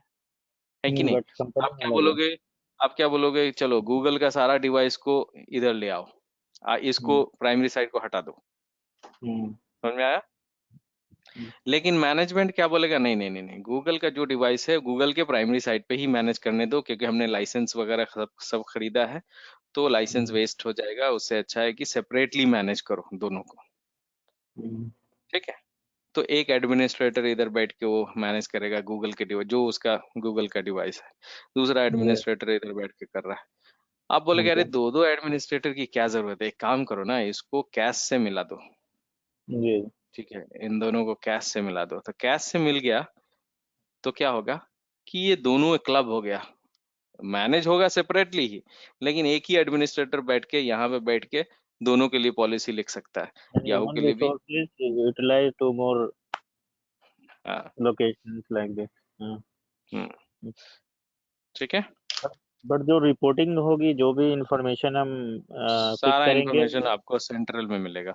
है कि नहीं? बट कंपनी आप क्या अलग है बोलोगे, आप क्या बोलोगे, चलो गूगल का सारा डिवाइस को इधर ले आओ, इसको हम्म प्राइमरी साइट को हटा दो। हम्म समझ में आया? लेकिन मैनेजमेंट क्या बोलेगा, नहीं नहीं नहीं नहीं, गूगल का जो डिवाइस है गूगल के प्राइमरी साइट पे ही मैनेज करने दो, क्योंकि हमने लाइसेंस वगैरह सब खरीदा है, तो लाइसेंस हम्म वेस्ट हो जाएगा। उससे अच्छा है कि सेपरेटली मैनेज करो दोनों को। हम्म ठीक है, तो एक एडमिनिस्ट्रेटर इधर बैठ के वो मैनेज करेगा गूगल के डिवाइस, जो उसका गूगल का डिवाइस है, दूसरा जी एडमिनिस्ट्रेटर इधर बैठ के कर रहा है। आप बोलेगे अरे ओके दो दो एडमिनिस्ट्रेटर की क्या जरूरत है, एक काम करो ना, इसको कैश से मिला दो। जी ठीक है, इन दोनों को कैश से मिला दो, तो कैश से मिल गया तो क्या होगा कि ये दोनों एक क्लब हो गया, मैनेज होगा सेपरेटली ही, लेकिन एक ही एडमिनिस्ट्रेटर बैठ के यहाँ पे बैठ के दोनों के लिए पॉलिसी लिख सकता है, and याहू human के लिए भी। resources is utilized to more हाँ, locations like this हम्म, ठीक है, बट जो रिपोर्टिंग होगी जो भी इंफॉर्मेशन हम पिक सारा करेंगे इंफॉर्मेशन आपको सेंट्रल में मिलेगा,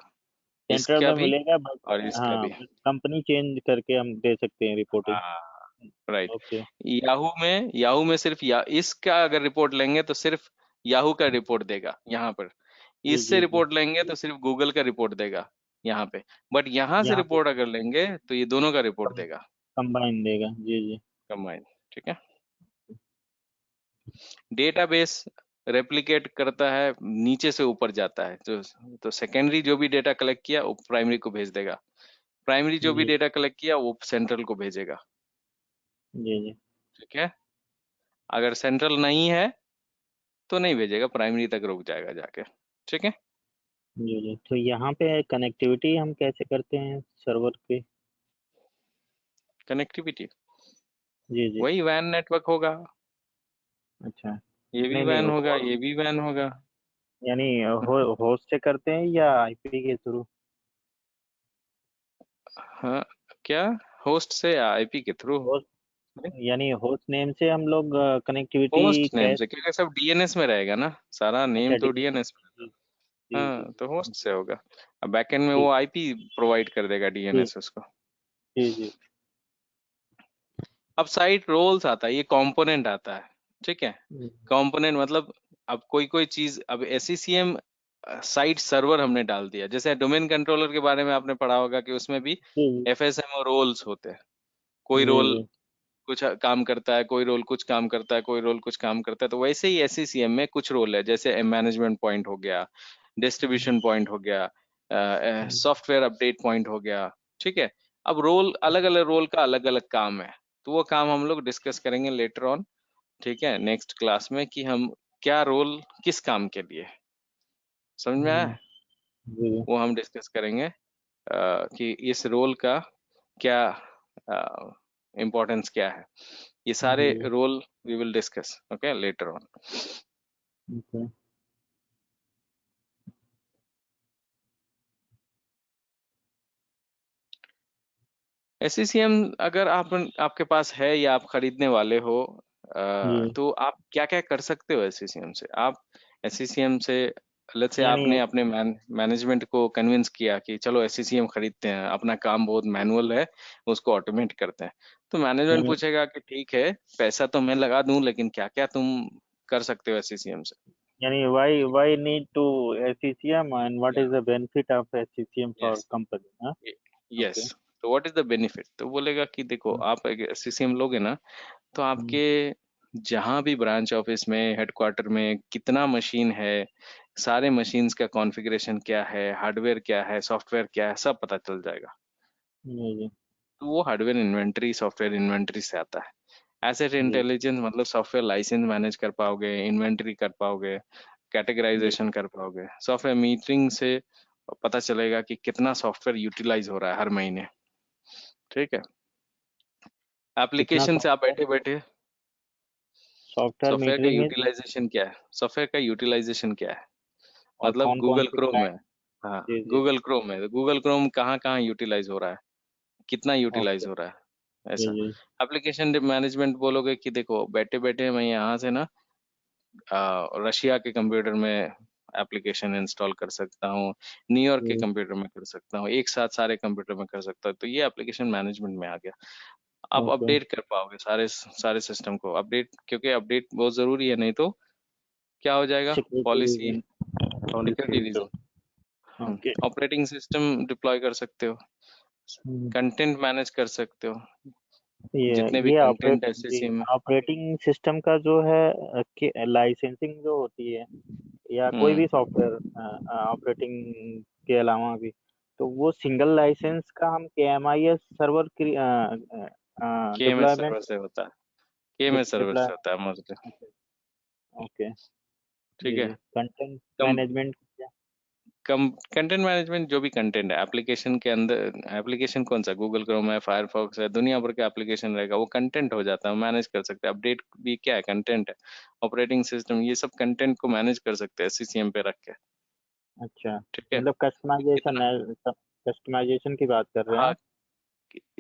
सेंट्रल इसका में भी मिलेगा बट और इसका हाँ भी। कंपनी चेंज करके हम दे सकते हैं रिपोर्टिंग हाँ, राइट। ओके याहू में सिर्फ इसका अगर रिपोर्ट लेंगे तो सिर्फ याहू का रिपोर्ट देगा यहाँ पर, जी इससे जी जी रिपोर्ट लेंगे तो सिर्फ गूगल का रिपोर्ट देगा यहाँ पे, बट यहाँ से यहाँ पे रिपोर्ट अगर लेंगे तो ये दोनों का रिपोर्ट देगा, कंबाइन देगा जी जी कंबाइन। ठीक है, डेटाबेस रेप्लिकेट करता है, नीचे से ऊपर जाता है, तो सेकेंडरी जो भी डेटा कलेक्ट किया वो प्राइमरी को भेज देगा, प्राइमरी जो भी जी डेटा कलेक्ट किया वो सेंट्रल को भेजेगा। जी जी ठीक है, अगर सेंट्रल नहीं है तो नहीं भेजेगा, प्राइमरी तक रुक जाएगा जाके। ठीक है, जी जी तो यहाँ पे कनेक्टिविटी हम कैसे करते हैं सर्वर के कनेक्टिविटी जी जी वही वैन नेटवर्क होगा, अच्छा, ये भी नहीं नहीं बैन होगा, हो, ये भी बैन होगा। यानी होस्ट से करते हैं या आईपी के थ्रू? हाँ, क्या? होस्ट से या आईपी के थ्रू? होस्ट, यानी होस्ट नेम से हम लोग कनेक्टिविटी होस्ट नेम कैश। से, क्योंकि सब डीएनएस में रहेगा ना, सारा नेम अच्छा तो डी, डीएनएस में। जी जी जी। हाँ, तो होस्ट से होगा। अब बैकएंड में वो ठीक, आईपी प्रोवाइड कर देगा ठीक, डीएनएस उसको। जी जी। अब साइट रोल्स आता है, ये कंपोनेंट आता है, ठीक है। हम्म, कंपोनेंट मतलब अब कोई कोई चीज, अब एससीसीएम साइट सर्वर हमने डाल दिया, जैसे डोमेन कंट्रोलर के बारे में आपने पढ़ा होगा कि उसमें भी जी एफएसएम और रोल्स होते हैं। जी कोई रोल जी कुछ काम करता है, कोई रोल कुछ काम करता है, कोई रोल कुछ काम करता है। तो वैसे ही एससीसीएम में कुछ रोल है, जैसे मैनेजमेंट पॉइंट हो गया, डिस्ट्रीब्यूशन पॉइंट हो गया, सॉफ्टवेयर अपडेट पॉइंट हो गया, ठीक है। अब रोल, अलग अलग रोल का अलग अलग काम है, तो वो काम हम लोग डिस्कस करेंगे लेटर ऑन, ठीक है, नेक्स्ट क्लास में, कि हम क्या रोल किस काम के लिए, समझ में आया? जी। वो हम डिस्कस करेंगे, कि इस रोल का क्या इम्पोर्टेंस क्या है, ये सारे जी role we will discuss, okay, later on. Okay. SCCM अगर आप, आपके पास है या आप खरीदने वाले हो, जी, तो आप क्या क्या कर सकते हो एससीसीएम से? आप एससीसीएम से, लेट्स से यानी आपने अपने मैनेजमेंट को कन्विंस किया कि चलो एससीसीएम खरीदते हैं, अपना काम बहुत मैनुअल है, उसको ऑटोमेट करते हैं। तो मैनेजमेंट यानी पूछेगा कि ठीक है, पैसा तो मैं लगा दूं, लेकिन क्या क्या तुम कर सकते हो एससीसीएम से? यानी why need to SCCM and what is या, the benefit of SCCM for yes, company? हाँ, यस। ओके। तो व्हाट इज द बेनिफिट? तो बोलेगा कि देखो, आप एक एससीसीएम लोगे ना, तो आपके जहां भी ब्रांच ऑफिस में, हेडक्वार्टर में कितना मशीन है, सारे मशीन्स का कॉन्फ़िगरेशन क्या है, हार्डवेयर क्या है, सॉफ्टवेयर क्या है, सब पता चल जाएगा। जी जी तो वो हार्डवेयर इन्वेंटरी, सॉफ्टवेयर इन्वेंटरी से आता है। एसेट जी इंटेलिजेंस मतलब सॉफ्टवेयर लाइसेंस मैनेज कर पाओगे, इन्वेंटरी कर पाओगे, जी। कैटेगराइजेशन कर पाओगे। सॉफ्टवेयर मीटरिंग से पता चलेगा कि कितना सॉफ्टवेयर यूटिलाइज हो रहा है हर महीने, ठीक है। कितना एप्लीकेशन से आप सॉफ्टवेयर, बैठे बैठे, सॉफ्टवेयर सॉफ्टवेयर का मीटरिंग में, यूटिलाइजेशन क्या है, सॉफ्टवेयर का यूटिलाइजेशन क्या है? और मतलब कौन कौन गूगल से क्रोम क्लाइंट? है, हाँ, जी जी। गूगल क्रोम है, गूगल क्रोम कहाँ कहाँ यूटिलाइज हो रहा है, कितना यूटिलाइज ओके। हो रहा है, जी ऐसा। जी एप्लीकेशन मैनेजमेंट बोलोगे कि देखो, बैठे बैठे मैं यहाँ से ना रशिया के कंप्यूटर में एप्लीकेशन इंस्टॉल कर सकता हूँ, न्यूयॉर्क के जी। कंप्यूटर में कर सकता हूँ, एक साथ सारे कंप्यूटर में कर सकता हूँ। तो ये एप्लीकेशन मैनेजमेंट में आ गया। आप ओके। अपडेट कर पाओगे सारे सारे सिस्टम को, अपडेट, क्योंकि अपडेट बहुत जरूरी है, नहीं तो क्या हो जाएगा, security policy, reason, policy security reason. Reason. Okay. Operating system deploy कर सकते हो, कंटेंट मैनेज कर सकते हो, जितने भी ये कंटेंट है जी, सीसीएम में। ऑपरेटिंग सिस्टम का जो है लाइसेंसिंग जो होती है, या कोई हम्म, भी सॉफ्टवेयर ऑपरेटिंग के अलावा भी, तो वो सिंगल लाइसेंस का हम KMIS server KMS deployment, server से होता है, केएमएस सर्वर डिप्लॉय। से होता है मोस्टली, ओके। ठीक जी है। जी, कंटेंट कम मैनेजमेंट। कम कंटेंट मैनेजमेंट, जो भी कंटेंट है एप्लीकेशन के अंदर, एप्लीकेशन कौन सा, गूगल क्रोम है, फायरफॉक्स है, दुनिया भर का एप्लीकेशन रहेगा, वो कंटेंट हो जाता है, मैनेज कर सकते हैं। अपडेट भी क्या है, कंटेंट है। ऑपरेटिंग सिस्टम, ये सब कंटेंट को मैनेज कर सकते हैं सीसीएम पे रख के, अच्छा, ठीक है। मतलब कि कस्टमाइजेशन कितना, है, कस्टमाइजेशन की बात कर रहे हैं हाँ, आप?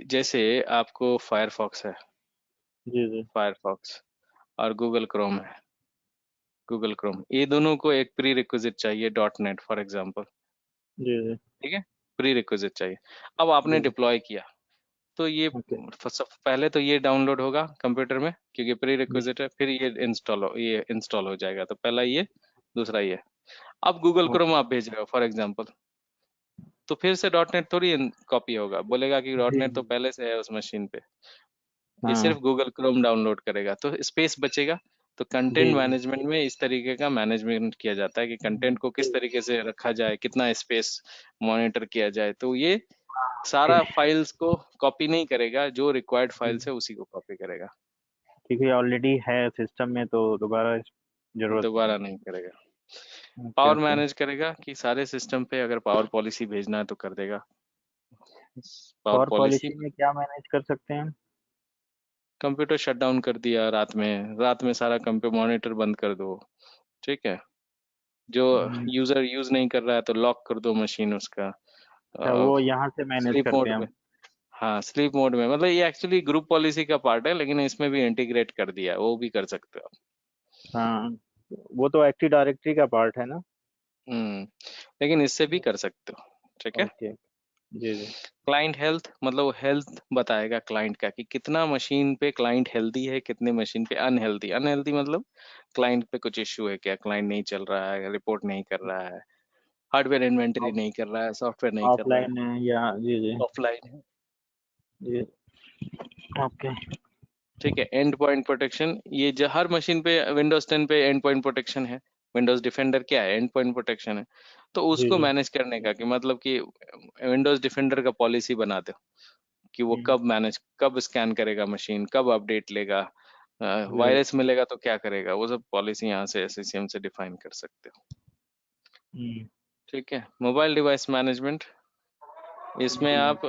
जैसे आपको फायरफॉक्स है, जी जी फायरफॉक्स और गूगल क्रोम है, गूगल क्रोम, ये दोनों को एक प्री रिक्विजिट चाहिए, डॉट नेट फॉर एग्जाम्पल, जी जी ठीक है, प्री रिक्विजिट चाहिए। अब आपने जी। डिप्लॉय किया, तो ये ओके। पहले तो ये डाउनलोड होगा कंप्यूटर में, क्योंकि प्री जी रिक्विजिट है, फिर ये इंस्टॉल हो जाएगा। तो पहला ये, दूसरा ये। अब गूगल क्रोम ओके। आप भेज रहे हो फॉर एग्जांपल, तो फिर से डॉट नेट थोड़ी कॉपी होगा, बोलेगा कि डॉट जी नेट तो जी। पहले से है उस मशीन पे, ये सिर्फ हाँ। गूगल क्रोम डाउनलोड करेगा, तो स्पेस बचेगा। तो जी कंटेंट जी मैनेजमेंट में इस तरीके का मैनेजमेंट किया जाता है कि कंटेंट को किस जी। तरीके से रखा जाए, कितना स्पेस मॉनिटर किया जाए। तो ये ओके। सारा फाइल्स को कॉपी नहीं करेगा, जो रिक्वायर्ड फाइल्स है उसी को कॉपी करेगा, क्योंकि ऑलरेडी है सिस्टम में, तो दोबारा जरूरत नहीं दोबारा नहीं करेगा। है। Okay power okay. मैनेज करेगा कि सारे सिस्टम पे अगर पावर पॉलिसी भेजना है तो कर देगा, पावर और पॉलिसी। पॉलिसी में क्या मैनेज कर सकते हैं हम? कंप्यूटर शट डाउन कर दिया रात में सारा कंप्यूटर मॉनिटर बंद कर दो, ठीक है। जो यूजर यूज नहीं कर रहा है तो लॉक कर दो मशीन उसका अच्छा, वो यहाँ से मैनेज स्लीप करते मोड हैं में। हम। हाँ स्लीप मोड में, मतलब ये एक्चुअली ग्रुप पॉलिसी का पार्ट है, लेकिन इसमें भी इंटीग्रेट कर दिया है, वो भी कर सकते हो। हाँ, वो तो एक्टिव डायरेक्टरी का पार्ट है ना। हम्म, लेकिन इससे भी कर सकते हो, ठीक है। ओके। जी जी। क्लाइंट हेल्थ, मतलब वो हेल्थ बताएगा क्लाइंट का कि कितना मशीन पे क्लाइंट हेल्दी है, कितने मशीन पे अनहेल्दी। अनहेल्दी मतलब क्लाइंट पे कुछ इश्यू है क्या, क्लाइंट नहीं चल रहा है, रिपोर्ट नहीं कर रहा है, हार्डवेयर इन्वेंटरी नहीं कर रहा है, सॉफ्टवेयर नहीं कर रहा है, ऑफलाइन है या, जी जी ऑफलाइन है, जी। ओके। ठीक है। एंड पॉइंट प्रोटेक्शन, ये जो हर मशीन पे विंडोज 10 पे एंड पॉइंट प्रोटेक्शन है। विंडोज डिफेंडर क्या है, एंड पॉइंट प्रोटेक्शन है। तो जी उसको जी। मैनेज करने का कि मतलब कि विंडोज डिफेंडर का पॉलिसी बना दो कि वो हम्म, कब स्कैन करेगा मशीन, कब अपडेट लेगा, जी। वायरस मिलेगा तो क्या करेगा, वो सब पॉलिसी यहाँ से एससीएम से डिफाइन कर सकते हो, हम्म, ठीक है। मोबाइल डिवाइस मैनेजमेंट, इसमें जी आप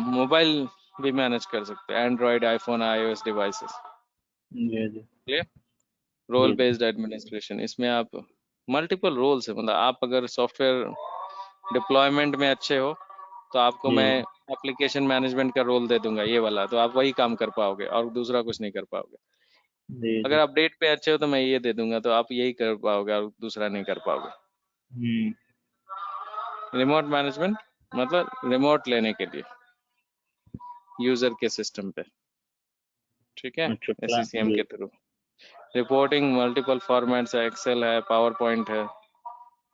मोबाइल भी मैनेज कर सकते हो, एंड्रॉयड, आईफोन, आईओएस डिवाइसेस। जी जी क्लियर। रोल जी जी। बेस्ड एडमिनिस्ट्रेशन, इसमें आप मल्टीपल रोल्स है, मतलब आप अगर सॉफ्टवेयर डिप्लॉयमेंट में अच्छे हो तो आपको जी मैं एप्लीकेशन मैनेजमेंट का रोल दे दूंगा ये वाला, तो आप वही काम कर पाओगे और दूसरा कुछ नहीं कर पाओगे। जी अगर जी। अपडेट पे अच्छे हो तो मैं ये दे दूंगा, तो आप यही कर पाओगे और दूसरा नहीं कर पाओगे। हम्म। रिमोट मैनेजमेंट मतलब रिमोट लेने के लिए यूजर के सिस्टम पे, ठीक है, अच्छा, एससीएम जी। के थ्रू। रिपोर्टिंग मल्टीपल फॉर्मेट्स है, एक्सेल है, पावर पॉइंट है,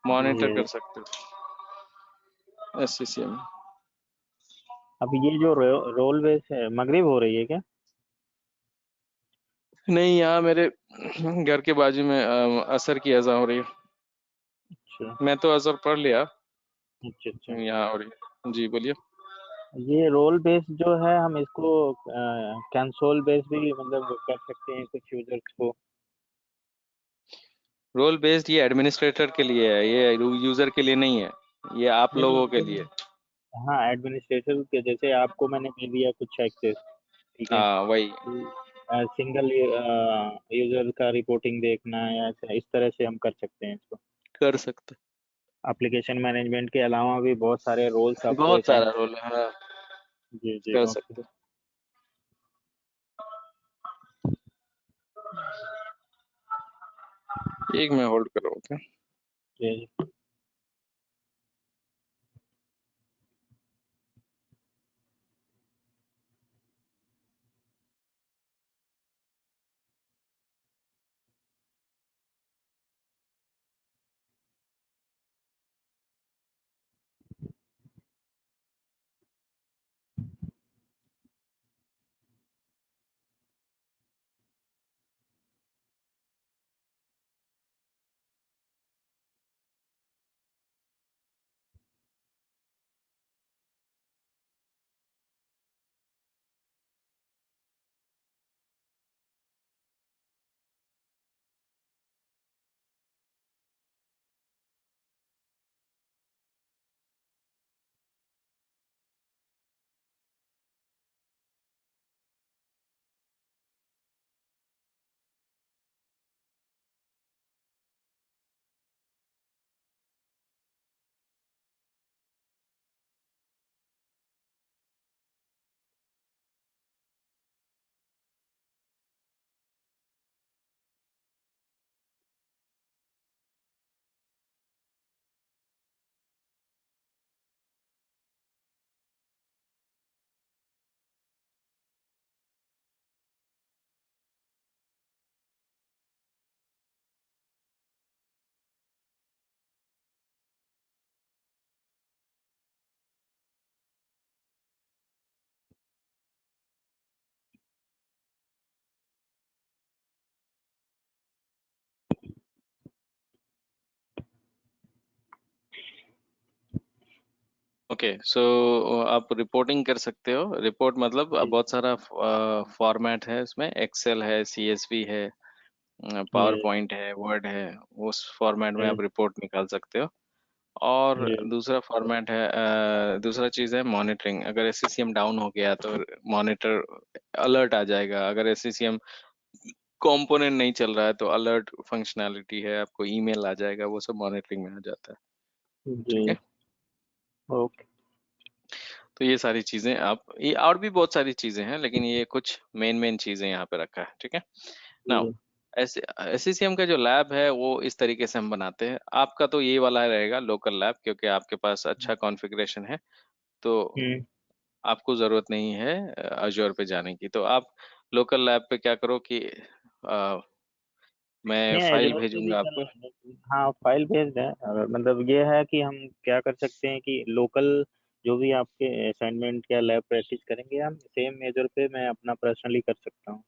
मॉनिटर जी। कर सकते हो एससीएम। अब ये जो रोल बेस है, मगरिब हो रही है क्या? नहीं, यहाँ मेरे घर के बाजू में असर की अज़ान हो रही है। अच्छा मैं तो असर पढ़ लिया, अच्छा। अच्छा, यहाँ हो रही है। जी बोलिए। ये रोल बेस जो है, हम इसको कंसोल बेस भी मतलब कर सकते हैं कुछ यूजर्स को। रोल बेस्ड ये एडमिनिस्ट्रेटर के लिए है, ये यूजर के लिए नहीं है, ये आप नहीं लोगों के नहीं, लिए। हाँ, एडमिनिस्ट्रेटर के जैसे आपको मैंने दे दिया कुछ एक्सेस, ठीक है। हाँ वही सिंगल यूजर का रिपोर्टिंग देखना है, या ऐसा इस तरह से हम कर सकते हैं इसको। कर सकते, एप्लीकेशन मैनेजमेंट के अलावा भी बहुत सारे रोल्स आपको बहुत असाइन। सारा रोल है, हाँ जी जी, कर ओके। सकते। एक मैं होल्ड कर रहा हूँ, okay? जी जी। ओके सो आप रिपोर्टिंग कर सकते हो। रिपोर्ट मतलब जी बहुत सारा फॉर्मेट है इसमें, एक्सेल है, सीएसवी है, पावर जी पॉइंट है, वर्ड है, उस फॉर्मेट में जी आप रिपोर्ट निकाल सकते हो। और जी दूसरा फॉर्मेट है, दूसरा चीज है मॉनिटरिंग। अगर एससीसीएम डाउन हो गया तो मॉनिटर अलर्ट आ जाएगा। अगर एससीसीएम कंपोनेंट नहीं चल रहा है तो अलर्ट फंक्शनैलिटी है, आपको ईमेल आ जाएगा, वो सब मॉनिटरिंग में आ जाता है। ठीक जी। है, ओके। तो ये सारी चीजें आप, ये और भी बहुत सारी चीजें हैं लेकिन ये कुछ मेन मेन चीजें यहाँ पे रखा है। ठीक है, नाउ जी एससीसीएम का जो लैब है वो इस तरीके से हम बनाते हैं। आपका तो ये वाला रहेगा लोकल लैब, क्योंकि आपके पास अच्छा कॉन्फ़िगरेशन है, तो हम्म। आपको जरूरत नहीं है अजोर पे जाने की। तो आप लोकल लैब पे क्या करो कि अ, मैं नहीं, फाइल एजोर पे भी भेजूंगा चल आपको। रहा है। हाँ, फाइल भेज दें। मतलब ये है कि हम क्या कर सकते हैं कि लोकल जो भी आपके असाइनमेंट या लैब प्रैक्टिस करेंगे हम सेम मेजर पे मैं अपना पर्सनली कर सकता हूँ।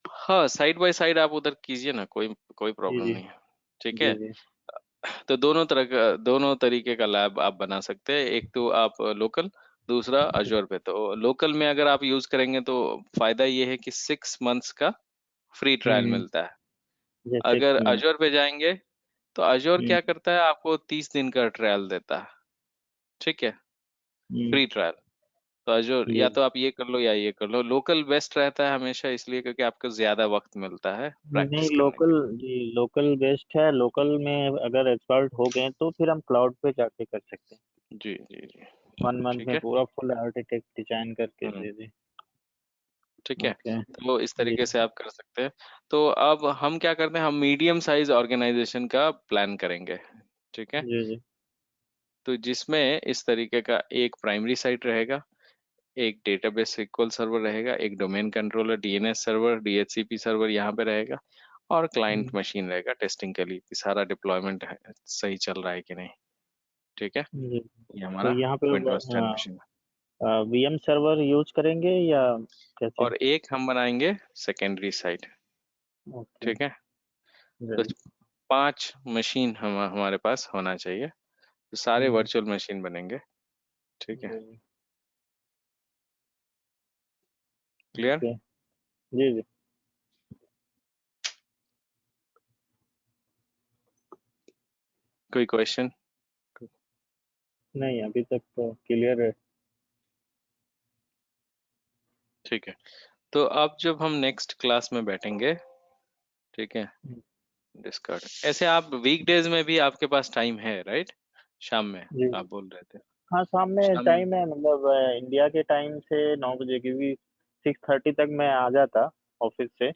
हाँ, साइड बाय साइड आप उधर कीजिए ना, कोई कोई जी प्रॉब्लम जी। नहीं है। ठीक जी है, जी। तो दोनों तरीके का लैब आप बना सकते हैं। एक तो आप लोकल, दूसरा अजोर पे। तो लोकल में अगर आप यूज करेंगे तो फायदा ये है कि 6 मंथ्स का फ्री ट्रायल हम्म। मिलता है। जैसे अगर अजोर पे जाएंगे तो अजोर हम्म। क्या करता है, आपको 30 दिन का ट्रायल देता है। ठीक है, हम्म। Free trial. तो अजोर जी। या तो आप ये कर लो या ये कर लो। लोकल बेस्ट रहता है हमेशा, इसलिए क्योंकि आपको ज्यादा वक्त मिलता है नहीं, प्रैक्टिस करने लोकल। के जी, लोकल बेस्ट है। लोकल में अगर एक्सपर्ट हो गए तो फिर हम क्लाउड पे जाके कर सकते हैं। लिए। जी जी जी। 1 मंथ ठीक में है। पूरा फुल आर्किटेक्ट डिजाइन करके हम्म। दे दे। ठीक है, ओके। तो इस जी तरीके से आप कर सकते हैं। तो अब हम क्या करते हैं, हम मीडियम साइज ऑर्गेनाइजेशन का प्लान करेंगे। ठीक है, जी। जी तो जिसमें इस तरीके का एक प्राइमरी साइट रहेगा, एक डेटाबेस SQL सर्वर रहेगा, एक domain controller DNS server DHCP server यहाँ पे रहेगा, और क्लाइंट मशीन रहेगा टेस्टिंग के लिए कि सारा डिप्लॉयमेंट सही चल रहा है कि नहीं। ठीक है, जी। ये तो हमारा यहाँ पे विंडोज 10 मशीन है। वीएम सर्वर यूज करेंगे या कैसे? और एक हम बनाएंगे सेकेंडरी साइट। ओके। ठीक है, तो जी 5 मशीन हमारे पास होना चाहिए, तो सारे जी। वर्चुअल मशीन बनेंगे। ठीक है, जी क्लियर? ओके। जी जी। कोई क्वेश्चन? नहीं, अभी तक तो क्लियर है। ठीक है, तो अब जब हम नेक्स्ट क्लास में बैठेंगे, ठीक है, डिस्कार्ड। ऐसे आप वीकडेज में भी आपके पास टाइम है, राइट? शाम में जी। आप बोल रहे थे। हाँ, शाम में शाम टाइम है। मतलब इंडिया के टाइम से 9 बजे, क्योंकि 6:30 तक मैं आ जाता ऑफिस से।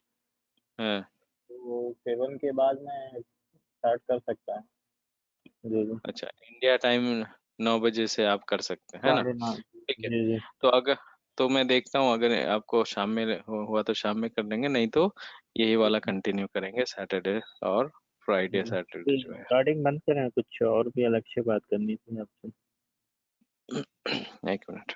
हाँ, तो 7 के बाद मैं स्टार्ट कर सकता है। जी जी। अच्छा, इंडिया टाइम 9 बजे से आप कर सकते हैं, है ना? 9:30। ठीक है, जी जी। तो अगर, तो मैं देखता हूँ अगर आपको शाम में हुआ तो शाम में कर लेंगे, नहीं तो यही वाला कंटिन्यू करेंगे सैटरडे और फ्राइडे सैटरडे जो है। रिकॉर्डिंग बंद करें, कुछ और भी अलग से बात करनी थी आपसे। एक मिनट।